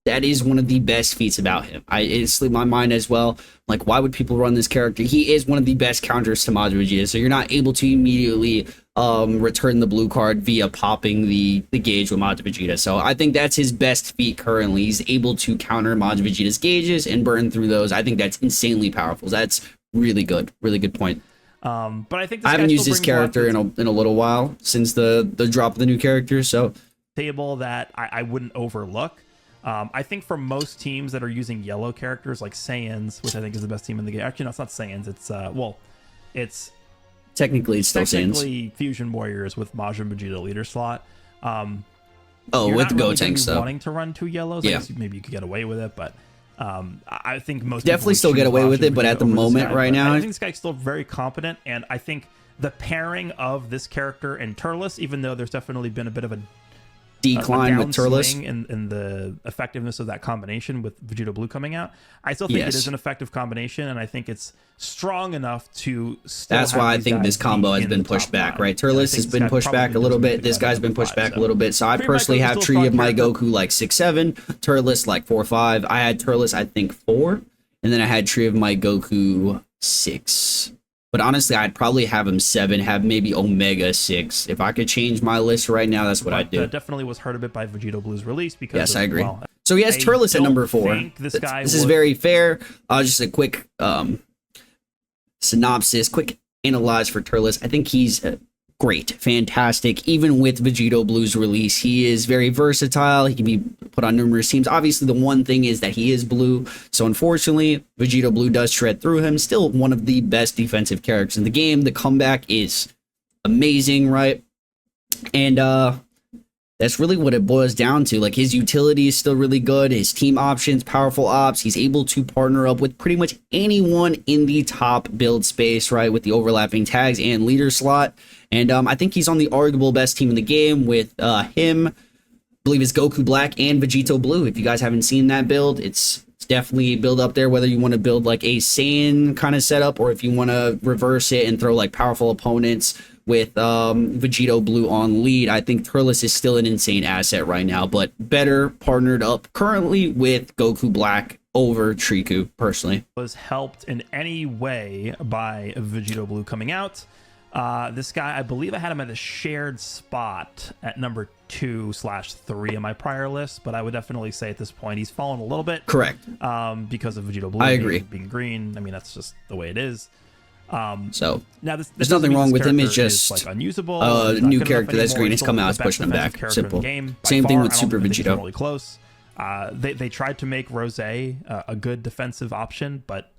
that is one of the best feats about him. It slipped my mind as well. Like, why would people run this character? He is one of the best counters to Majin Vegeta, so you're not able to immediately return the blue card via popping the gauge with Majin Vegeta. So I think that's his best feat currently. He's able to counter Majin Vegeta's gauges and burn through those. I think that's insanely powerful. That's really good. Really good point. But I think I haven't used this character in a little while since the drop of the new character. So table that I wouldn't overlook. I think for most teams that are using yellow characters like Saiyans, which I think is the best team in the game. Actually, no, it's not Saiyans. It's technically it's still Saiyans. Fusion Warriors with Majin Vegeta leader slot. With the Gotenks stuff. Wanting to run 2 yellows, yeah. I guess maybe you could get away with it, but I think most definitely still get away with it. But at the moment, right now, I think this guy's still very competent, and I think the pairing of this character and Turles, even though there's definitely been a bit of a decline with Turles in the effectiveness of that combination with Vegito Blue coming out, I still think it is an effective combination, and I think it's strong enough to still that's why I think this combo has been pushed back, right? Turles has been pushed back a little bit. This guy's been pushed back a little bit. So I personally have Tree of my Goku like 6-7, Turles like 4-5. I had Turles I think 4, and then I had Tree of my Goku 6. But honestly, I'd probably have him 7, have maybe Omega 6. If I could change my list right now, that's what I'd do. Definitely was hurt a bit by Vegito Blue's release because yes, I agree. Well, so he has Turles at number 4. This is very fair. Just a quick synopsis, quick analyze for Turles. I think he's great, fantastic. Even with Vegito Blue's release, he is very versatile. He can be put on numerous teams. Obviously, the one thing is that he is blue, so unfortunately, Vegito Blue does shred through him. Still one of the best defensive characters in the game. The comeback is amazing, right? And that's really what it boils down to. Like, his utility is still really good. His team options, powerful ops. He's able to partner up with pretty much anyone in the top build space, right? With the overlapping tags and leader slot. And I think he's on the arguable best team in the game with him, believe it's Goku Black and Vegito Blue. If you guys haven't seen that build, it's definitely a build up there, whether you want to build like a Saiyan kind of setup or if you want to reverse it and throw like powerful opponents with Vegito Blue on lead. I think Turles is still an insane asset right now, but better partnered up currently with Goku Black over Triku, personally. Was helped in any way by Vegito Blue coming out. This guy, I believe I had him at a shared spot at number 2/3 in my prior list, but I would definitely say at this point he's fallen a little bit. Correct. Because of Vegito Blue. I agree. Being green. I mean, that's just the way it is. So now this there's nothing wrong with him. It's just like unusable. a new character that's green is coming out, is pushing him back. Simple. Same thing with Super Vegito. Really close. They tried to make Rose a good defensive option, but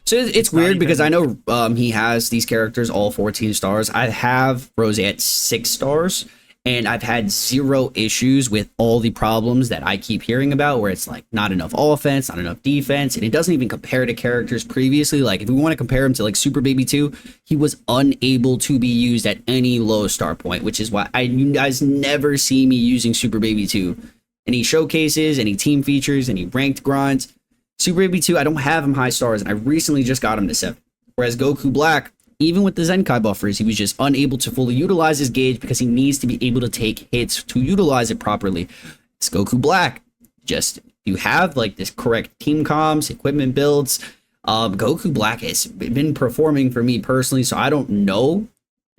so it's weird because I know he has these characters all 14 stars. I have Rose at 6 stars, and I've had 0 issues with all the problems that I keep hearing about, where it's like not enough offense, not enough defense, and it doesn't even compare to characters previously. Like if we want to compare him to like Super Baby 2, he was unable to be used at any low star point, which is why you guys never see me using Super Baby 2. Any showcases, any team features, any ranked grinds. Super Baby 2, I don't have him high stars, and I recently just got him to 7. Whereas Goku Black, even with the Zenkai buffers, he was just unable to fully utilize his gauge because he needs to be able to take hits to utilize it properly. It's Goku Black. Just, you have like this correct team comms, equipment builds. Goku Black has been performing for me personally, so I don't know.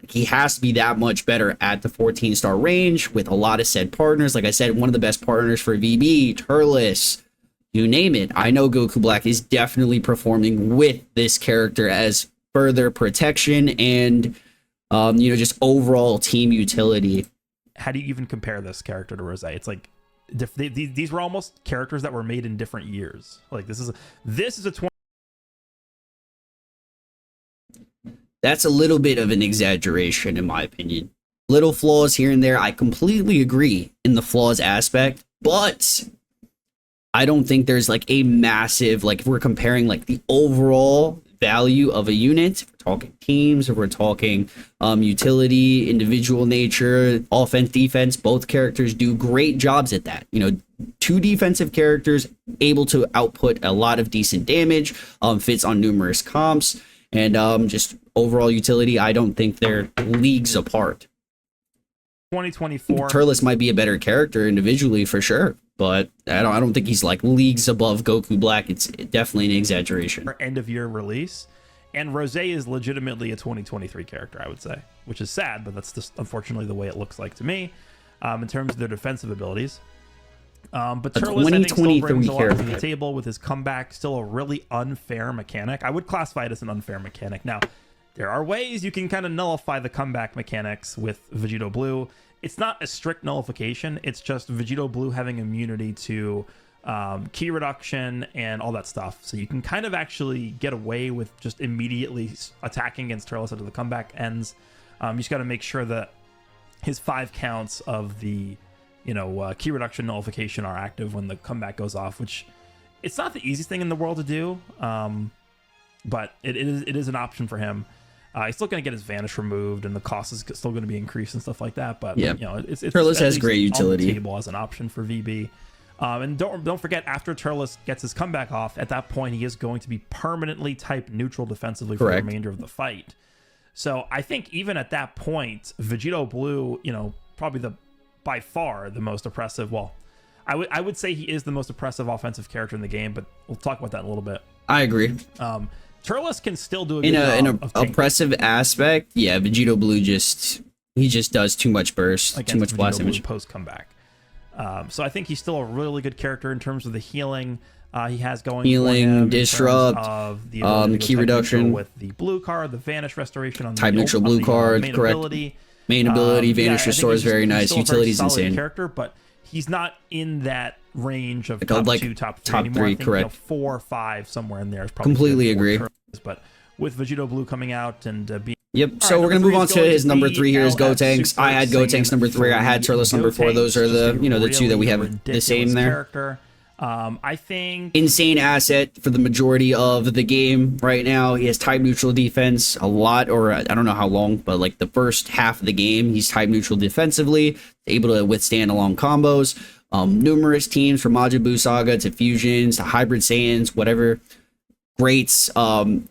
He has to be that much better at the 14-star range with a lot of said partners. Like I said, one of the best partners for VB, Turles, you name it. I know Goku Black is definitely performing with this character as further protection and, just overall team utility. How do you even compare this character to Rose? It's like these were almost characters that were made in different years. Like this is a 20. That's a little bit of an exaggeration, in my opinion. Little flaws here and there. I completely agree in the flaws aspect, but I don't think there's like a massive, like if we're comparing like the overall value of a unit, if we're talking teams, if we're talking utility, individual nature, offense, defense, both characters do great jobs at that. 2 defensive characters able to output a lot of decent damage, fits on numerous comps. And just overall utility, I don't think they're leagues apart. 2024. Turles might be a better character individually for sure, but I don't think he's like leagues above Goku Black. It's definitely an exaggeration. End of year release, and Rose is legitimately a 2023 character, I would say, which is sad, but that's just unfortunately the way it looks like to me. In terms of their defensive abilities. But Turles, I think, still brings a lot to the table with his comeback. Still a really unfair mechanic. I would classify it as an unfair mechanic. Now, there are ways you can kind of nullify the comeback mechanics with Vegito Blue. It's not a strict nullification. It's just Vegito Blue having immunity to key reduction and all that stuff. So you can kind of actually get away with just immediately attacking against Turles after the comeback ends. You just got to make sure that his 5 counts of the key reduction nullification are active when the comeback goes off, which it's not the easiest thing in the world to do, but it is an option for him. He's still going to get his vanish removed, and the cost is still going to be increased and stuff like that. But yeah, it's Turles has great utility. On the table as an option for VB. And don't forget, after Turles gets his comeback off, at that point he is going to be permanently type neutral defensively for the remainder of the fight. So I think even at that point, Vegito Blue, probably by far the most oppressive. Well, I would say he is the most oppressive offensive character in the game, but we'll talk about that in a little bit. I agree. Turles can still do a good job in an oppressive tanking. Aspect. Yeah, Vegito Blue just does too much burst, too much blast damage post comeback. So I think he's still a really good character in terms of the healing he has going. Healing, disrupt, of the key reduction with the blue card, the vanish restoration on type the neutral blue card, main correct. Ability. Main ability, vanish restore is very nice. Utility's insane. Character, but he's not in that range of like top 2, top 3 anymore. Three, correct. 4 or 5 somewhere in there is probably completely agree. But with Vegito Blue coming out and being so we're gonna move on to his number 3 here is Gotenks. I had Gotenks number 3. I had Turles number 4. Those are the the 2 that we have the same there. Character. I think insane asset for the majority of the game right now. He has type neutral defense a lot, or I don't know how long, but like the first half of the game, he's type neutral defensively, able to withstand long combos. Numerous teams from Majin Buu Saga to fusions to hybrid Saiyans, whatever. Great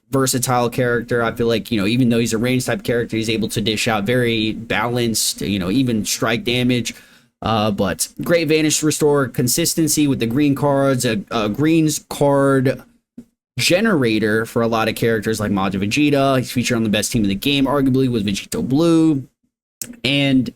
versatile character. I feel like, even though he's a range type character, he's able to dish out very balanced, even strike damage. But great Vanish Restore consistency with the green cards, a greens card generator for a lot of characters like Majin Vegeta. He's featured on the best team in the game, arguably, with Vegito Blue. And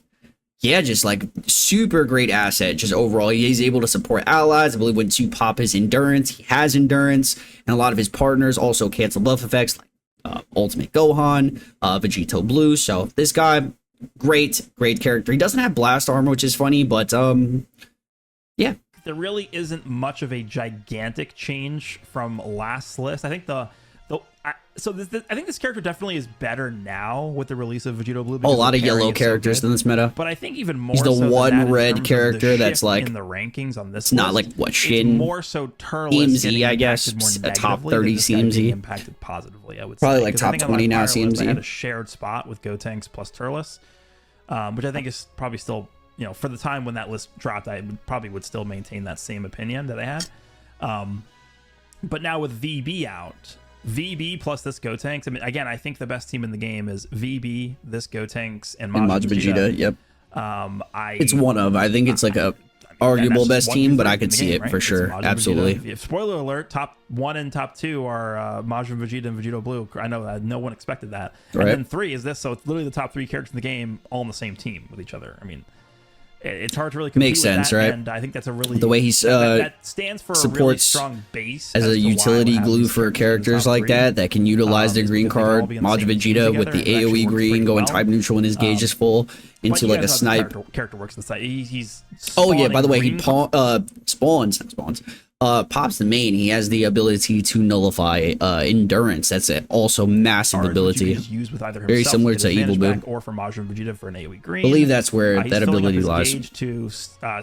yeah, just like super great asset. Just overall, he's able to support allies. I believe once you pop his endurance, he has endurance. And a lot of his partners also cancel buff effects like Ultimate Gohan, Vegito Blue. So this guy, great character. He doesn't have blast armor, which is funny, but yeah. There really isn't much of a gigantic change from last list. I think I think this character definitely is better now with the release of Vegito Blue. A lot of yellow characters in this meta. But I think even more he's the so one red character that's like in the rankings on this. It's not like what Shin. More so CMZ, I guess. A top 30 CMZ. Impacted positively, I would probably say. Like top 20 now CMZ. I had a shared spot with Gotenks plus Turles, which I think is probably still, for the time when that list dropped, I probably would still maintain that same opinion that I had. But now with VB out, VB plus this Gotenks. I mean, again, I think the best team in the game is VB, this Gotenks, and Majin Vegeta. Yep. It's one of. I think it's like a arguable best team, but I could see it for sure. Absolutely. Spoiler alert: top 1 and top 2 are Majin Vegeta and Vegito Blue. I know that no one expected that. Right. And then 3 is this, so it's literally the top 3 characters in the game, all on the same team with each other. I mean, it's hard to really compete makes sense, with that, right? And I think that's a really the way he's that stands for a really strong base as a utility glue for characters like that can utilize the green card. Majin Vegeta with the AoE green going type neutral when his gauge is full into like a snipe. Character works the site. He's by the way, he spawns pops the main. He has the ability to nullify endurance. That's also massive ability. Very similar to Evil Boo or for Majin Vegeta for an AoE green. I believe that's where that ability lies. Gauge to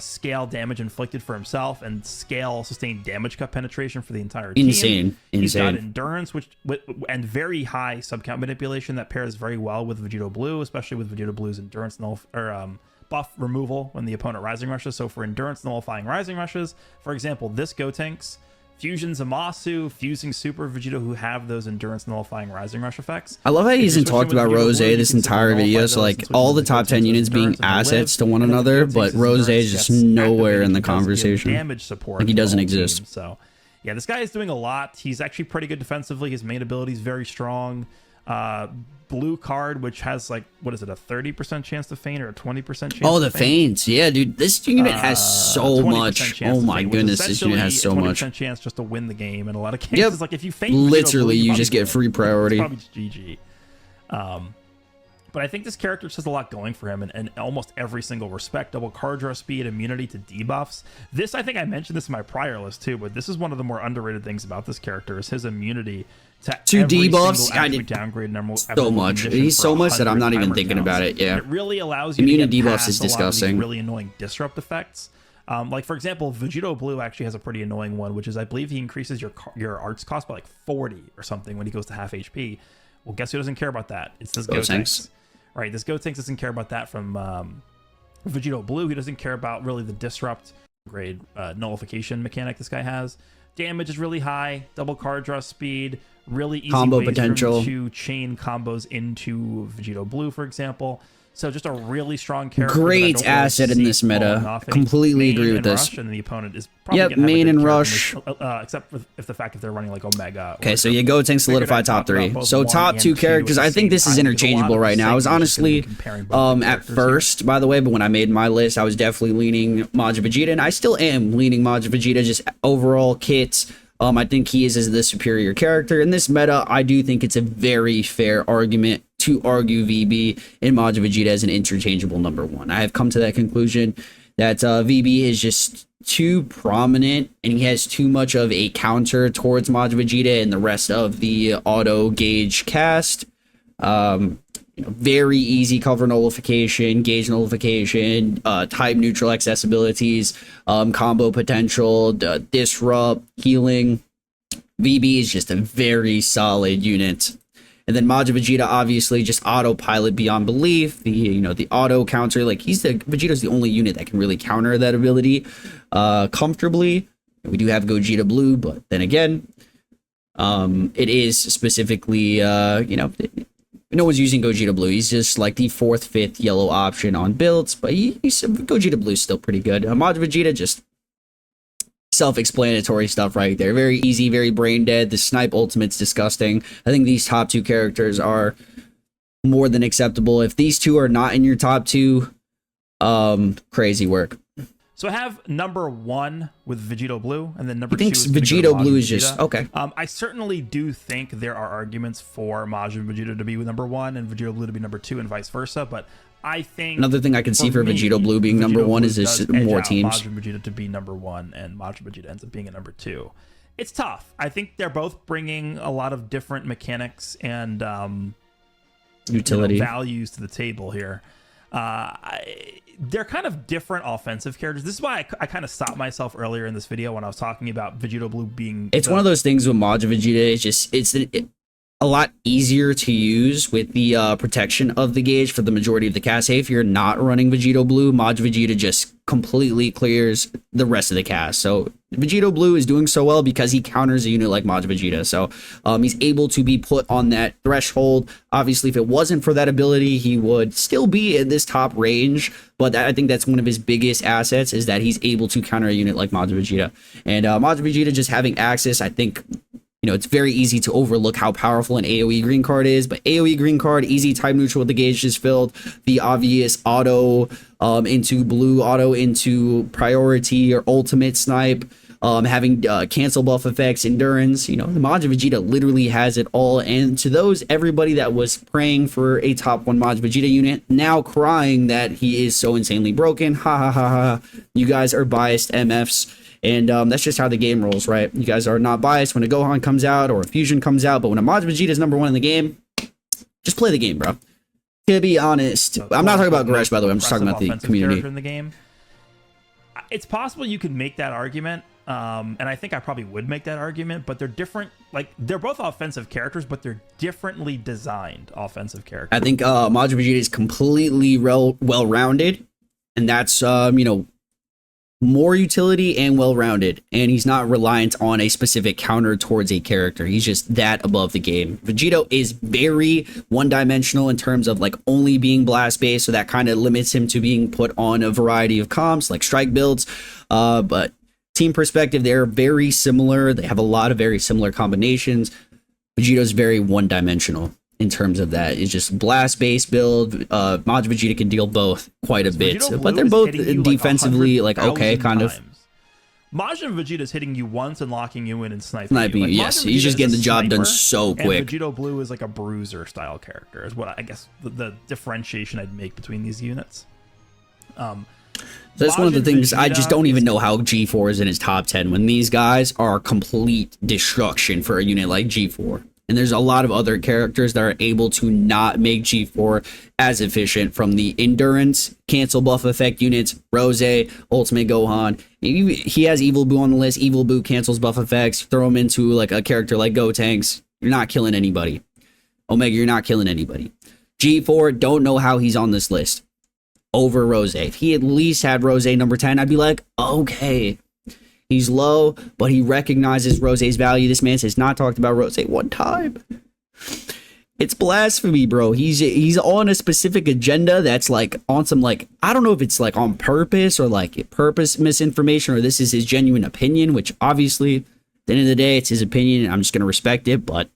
scale damage inflicted for himself and scale sustained damage cut penetration for the entire team. Insane. He's got endurance, and very high subcount manipulation that pairs very well with Vegito Blue, especially with Vegito Blue's endurance buff removal when the opponent rising rushes. So for endurance nullifying rising rushes, for example, this Gotenks, Fusion Zamasu, fusing Super Vegito, who have those endurance nullifying rising rush effects. I love how he hasn't talked about Rose this entire video. So like all the top 10 units being assets to one another, but Rose is just nowhere in the conversation. Damage support. Like he doesn't exist. So yeah, this guy is doing a lot. He's actually pretty good defensively. His main ability is very strong. Blue card, which has like, what is it, a 30% chance to feint or a 20% chance? Oh, the feints. Yeah, dude, this unit has so much. Oh my goodness, this unit has so much. 20% chance just to win the game in a lot of cases. Like if you feint, literally, you just get free priority. It's probably GG. But I think this character just has a lot going for him in almost every single respect. Double card draw speed, immunity to debuffs. This, I think I mentioned this in my prior list too, but this is one of the more underrated things about this character is his immunity to debuffs. I did downgrade so much. He's so much that I'm not even thinking about it. Yeah, it really allows you. Immunity to get debuffs is disgusting. Really annoying disrupt effects. Like for example, Vegito Blue actually has a pretty annoying one, which is I believe he increases your arts cost by like 40 or something when he goes to half HP. Well, guess who doesn't care about that? It's this Gotenks. Right, this Gotenks doesn't care about that from Vegito Blue. He doesn't care about really the disrupt grade nullification mechanic this guy has. Damage is really high, double card draw speed, really easy combo ways potential to chain combos into Vegito Blue, for example. So just a really strong character. Great asset in this meta. Completely agree with this. And the opponent is probably main and rush. Except for if they're running like Omega. Okay, so you Gotenks solidify top 3. So top 2 characters. I think this is interchangeable right now. I was honestly at first, by the way, but when I made my list, I was definitely leaning Majin Vegeta, and I still am leaning Majin Vegeta. Just overall kits. I think he is the superior character in this meta. I do think it's a very fair argument to argue VB and Majin Vegeta as an interchangeable number 1. I have come to that conclusion that VB is just too prominent and he has too much of a counter towards Majin Vegeta and the rest of the auto gauge cast. very easy cover nullification, gauge nullification, type neutral accessibilities, combo potential, disrupt, healing. VB is just a very solid unit. And then Majin Vegeta, obviously, just autopilot beyond belief. The auto counter, like Vegeta's the only unit that can really counter that ability comfortably. We do have Gogeta Blue, but then again, it is specifically, no one's using Gogeta Blue. He's just like the 4th, 5th yellow option on builds, but Gogeta Blue is still pretty good. Majin Vegeta, just self-explanatory stuff right there. Very easy, very brain dead. The snipe ultimate's disgusting. I think these top 2 characters are more than acceptable. If these 2 are not in your top 2, crazy work. So I have number 1 with Vegito Blue, and then number 2 thinks is Vegito Blue is just okay. I certainly do think there are arguments for Majin Vegeta to be number 1 and Vegito Blue to be number 2 and vice versa, but I think another thing I can see for Vegito Blue being number 1 is just more teams. Majin Vegeta to be number 1 and Majin Vegeta ends up being at number 2. It's tough. I think they're both bringing a lot of different mechanics and utility values to the table here. They're kind of different offensive characters. This is why I kind of stopped myself earlier in this video when I was talking about Vegito Blue being... It's one of those things with Majin Vegeta. It's a lot easier to use with the protection of the gauge for the majority of the cast. Hey, if you're not running Vegito Blue, Majin Vegeta just completely clears the rest of the cast. So Vegito Blue is doing so well because he counters a unit like Majin Vegeta. So he's able to be put on that threshold. Obviously, if it wasn't for that ability, he would still be in this top range. But I think that's one of his biggest assets, is that he's able to counter a unit like Majin Vegeta. And Majin Vegeta just having access, I think... it's very easy to overlook how powerful an AoE green card is, but AoE green card, easy type neutral with the gauge is filled, the obvious auto into blue, auto into priority or ultimate snipe, having cancel buff effects, endurance, the Majin Vegeta literally has it all. And to those, everybody that was praying for a top 1 Majin Vegeta unit, now crying that he is so insanely broken, ha ha ha ha, you guys are biased MFs. And that's just how the game rolls, right? You guys are not biased when a Gohan comes out or a Fusion comes out, but when a Majin Vegeta is number 1 in the game, just play the game, bro. To be honest, I'm not talking about Goresh, by the way. I'm just talking about the community. In the game. It's possible you could make that argument, and I think I probably would make that argument, but they're different. Like, they're both offensive characters, but they're differently designed offensive characters. I think Majin Vegeta is completely well-rounded, and that's, more utility and well-rounded, and he's not reliant on a specific counter towards a character. He's just that above the game. Vegito is very one-dimensional in terms of like only being blast based, so that kind of limits him to being put on a variety of comps like strike builds, but team perspective, they're very similar. They have a lot of very similar combinations. Vegito's very one-dimensional in terms of that. It's just blast based build. Majin Vegeta can deal both quite a bit, but they're both defensively like okay, kind of. Majin Vegeta is hitting you once and locking you in and sniping. Like, yes, he's just getting the job done so quick. And Vegito Blue is like a bruiser style character, is what I guess the differentiation I'd make between these units. That's one of the things I just don't even know how G4 is in his top 10 when these guys are complete destruction for a unit like G4. And there's a lot of other characters that are able to not make G4 as efficient, from the endurance, cancel buff effect units, Rose, Ultimate Gohan. He has Evil Boo on the list. Evil Boo cancels buff effects. Throw him into like a character like Gotenks. You're not killing anybody. Omega, you're not killing anybody. G4, don't know how he's on this list over Rose. If he at least had Rose number 10, I'd be like, okay. He's low, but he recognizes Rose's value. This man has not talked about Rose one time. It's blasphemy, bro. He's on a specific agenda that's like on some like, I don't know if it's like on purpose or like purpose misinformation, or this is his genuine opinion, which obviously at the end of the day, it's his opinion and I'm just going to respect it, but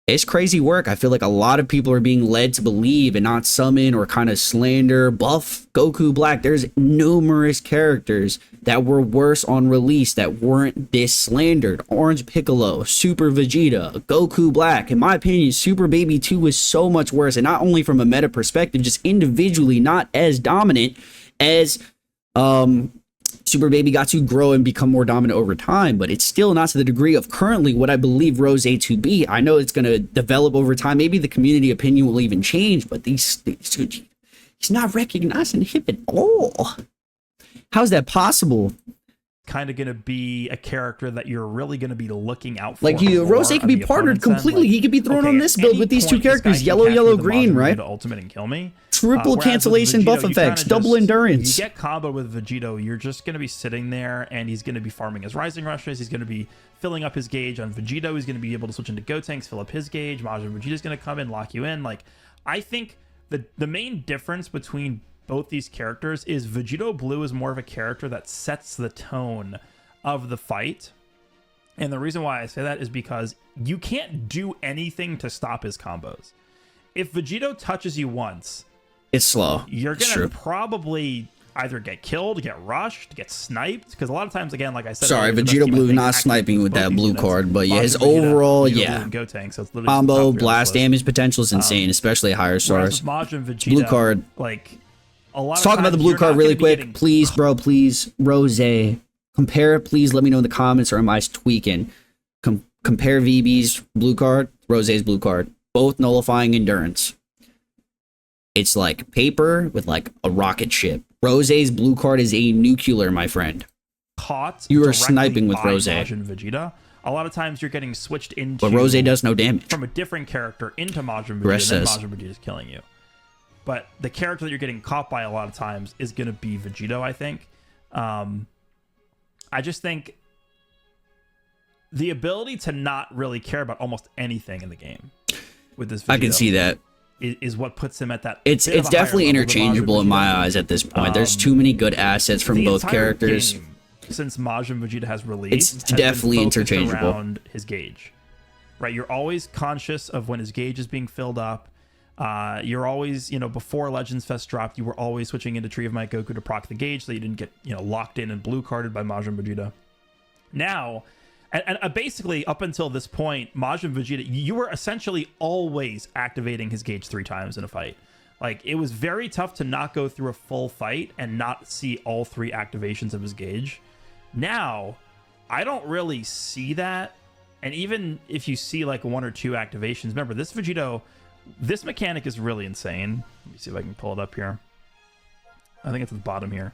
it's crazy work. I feel like a lot of people are being led to believe and not summon or kind of slander, buff Goku Black. There's numerous characters that were worse on release that weren't this slandered. Orange Piccolo, Super Vegeta, Goku Black. In my opinion, Super Baby 2 was so much worse. And not only from a meta perspective, just individually not as dominant as Super Baby got to grow and become more dominant over time, but it's still not to the degree of currently what I believe Rose to be. I know it's going to develop over time. Maybe the community opinion will even change, but he's not recognizing him at all. How's that possible? Kind of going to be a character that you're really going to be looking out for. Like Rose could be partnered completely. Like, he could be thrown on this build with these two characters, yellow, yellow, green, right? Ultimate and kill me. Triple cancellation Vegito, buff effects, double endurance. You get comboed with Vegito, you're just going to be sitting there, and he's going to be farming his Rising Rushes. He's going to be filling up his gauge on Vegito. He's going to be able to switch into Gotenks, fill up his gauge. Majin Vegeta's going to come in, lock you in. Like, I think the main difference between both these characters is Vegito Blue is more of a character that sets the tone of the fight. And the reason why I say that is because you can't do anything to stop his combos. If Vegito touches you once, it's slow. You're going to probably either get killed, get rushed, get sniped. Because a lot of times, again, like I said, sorry, Vegito Blue not sniping with that blue card, but yeah, his overall, yeah, combo blast damage potential is insane, especially at higher stars. Blue card, like a lot. Let's talk about the blue card really quick, please, bro. Please, Rose. Compare, please let me know in the comments, or am I tweaking? Compare VB's blue card, Rose's blue card. Both nullifying endurance. It's like paper with like a rocket ship. Rose's blue card is a nuclear, my friend. You are sniping with Rose. Vegeta. A lot of times you're getting switched into... But Rose does no damage. From a different character into Majin Vegeta, and then Majin Vegeta is killing you. But the character that you're getting caught by a lot of times is going to be Vegito, I think. I just think the ability to not really care about almost anything in the game with this Vegito, I can see that, is what puts him at that. It's definitely interchangeable in my eyes at this point. There's too many good assets from both characters. Since Majin Vegeta has released, it's definitely interchangeable around his gauge, right? You're always conscious of when his gauge is being filled up. You're always, before Legends Fest dropped, you were always switching into Tree of Might Goku to proc the gauge so you didn't get, locked in and blue carded by Majin Vegeta. Now, and basically up until this point, Majin Vegeta, you were essentially always activating his gauge 3 times in a fight. Like, it was very tough to not go through a full fight and not see all 3 activations of his gauge. Now, I don't really see that. And even if you see like 1 or 2 activations, remember this Vegito, this mechanic is really insane. Let me see if I can pull it up here. I think it's at the bottom here.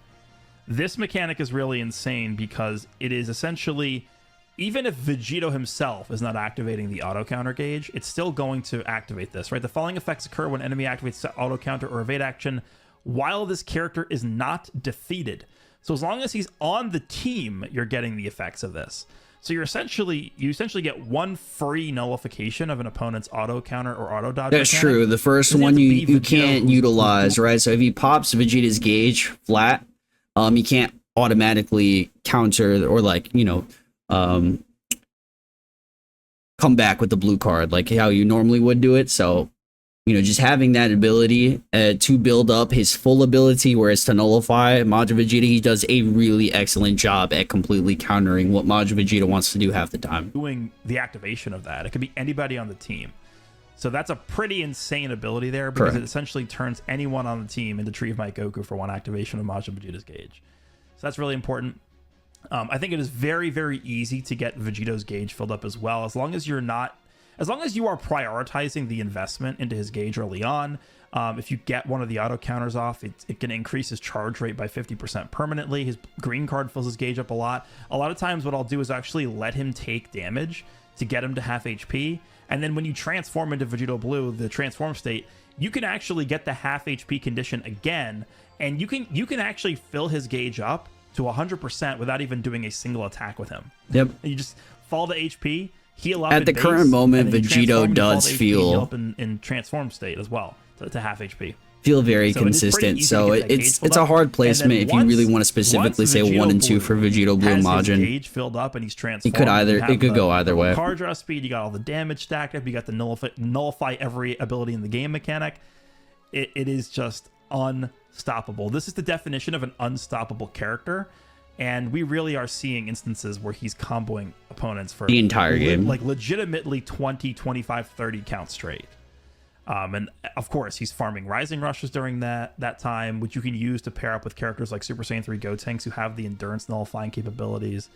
This mechanic is really insane because it is essentially, even if Vegito himself is not activating the auto counter gauge, it's still going to activate this, right? The following effects occur when enemy activates the auto counter or evade action while this character is not defeated. So as long as he's on the team, you're getting the effects of this. So you essentially get 1 free nullification of an opponent's auto counter or auto dodge. That's true. The first one you can't utilize, right? So if he pops Vegeta's gauge flat, you can't automatically counter or come back with the blue card like how you normally would do it. So just having that ability to build up his full ability, whereas to nullify Majin Vegeta, he does a really excellent job at completely countering what Majin Vegeta wants to do half the time. Doing the activation of that, it could be anybody on the team. So that's a pretty insane ability there because it essentially turns anyone on the team into Tree of Might Goku for 1 activation of Majin Vegeta's gauge. So that's really important. I think it is very, very easy to get Vegito's gauge filled up as well, as long as you are prioritizing the investment into his gauge early on. If you get one of the auto counters off, it can increase his charge rate by 50% permanently. His green card fills his gauge up a lot. A lot of times what I'll do is actually let him take damage to get him to half HP. And then when you transform into Vegito Blue, the transform state, you can actually get the half HP condition again. And you can actually fill his gauge up to 100% without even doing a single attack with him. Yep. You just fall to HP, heal up at the current moment. Vegito does feel in transform state as well to half HP. Feel very consistent. So it's a hard placement if you really want to specifically say 1 and 2 for Vegito Blue Majin. Gauge filled up and he's transformed. It could go either way. Card draw speed. You got all the damage stacked up. You got the nullify every ability in the game mechanic. It is just unstoppable. This is the definition of an unstoppable character. And we really are seeing instances where he's comboing opponents for the entire game. Like legitimately 20, 25, 30 counts straight. And of course, he's farming Rising Rushes during that time, which you can use to pair up with characters like Super Saiyan 3 Gotenks who have the endurance nullifying capabilities.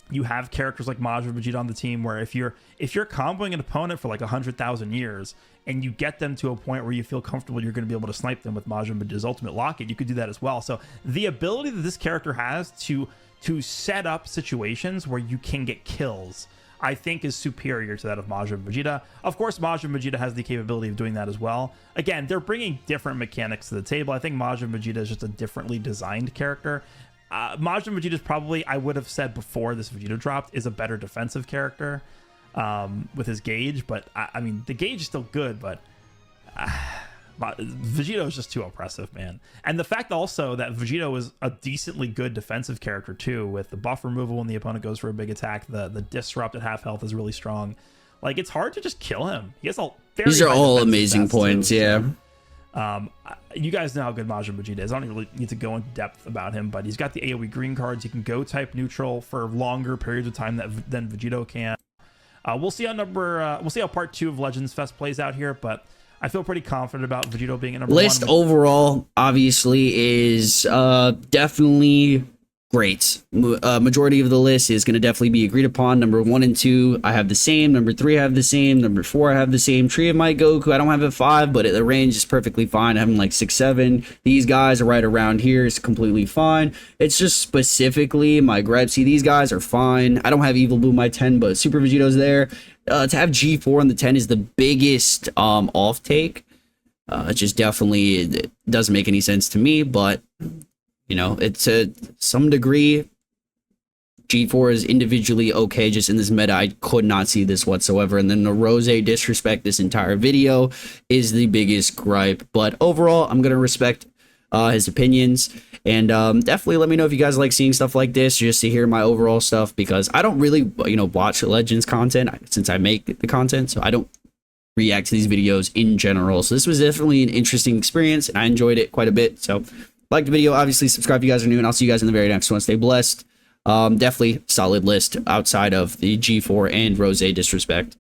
You have characters like Majin Vegeta on the team where if you're comboing an opponent for like 100,000 years and you get them to a point where you feel comfortable you're going to be able to snipe them with Majin Vegeta's ultimate locket, you could do that as well. So the ability that this character has to set up situations where you can get kills, I think, is superior to that of Majin Vegeta. Of course, Majin Vegeta has the capability of doing that as well. Again, they're bringing different mechanics to the table. I think Majin Vegeta is just a differently designed character. Majin Vegeta is probably, I would have said before this Vegeta dropped, is a better defensive character with his gauge. But I mean, the gauge is still good, but Vegito is just too oppressive, man. And the fact also that Vegito is a decently good defensive character too, with the buff removal when the opponent goes for a big attack, the disrupt at half health is really strong. Like, it's hard to just kill him. He has a very These are all amazing points, yeah. You guys know how good Majin Vegeta is. I don't really need to go into depth about him, but he's got the AoE green cards. He can go type neutral for longer periods of time than Vegito can. We'll see how part 2 of Legends Fest plays out here, but I feel pretty confident about Vegito being a number list one. Overall, obviously, is definitely great. Majority of the list is going to definitely be agreed upon. Number 1 and 2, I have the same. Number 3, I have the same. Number 4, I have the same. Tree of Might Goku, I don't have at 5, but the range is perfectly fine. I have them like 6, 7. These guys are right around here. It's completely fine. It's just specifically my gripes. See, these guys are fine. I don't have Evil Blue my 10, but Super Vegito's there. To have G4 on the 10 is the biggest off take. It just definitely it doesn't make any sense to me, but you know, it's to some degree, G4 is individually okay. Just in this meta, I could not see this whatsoever. And then the Rose disrespect this entire video is the biggest gripe. But overall, I'm going to respect his opinions. And definitely let me know if you guys like seeing stuff like this, just to hear my overall stuff. Because I don't really, watch Legends content since I make the content. So I don't react to these videos in general. So this was definitely an interesting experience. And I enjoyed it quite a bit. So like the video, obviously subscribe if you guys are new, and I'll see you guys in the very next one. Stay blessed. Definitely solid list outside of the G4 and Rose disrespect.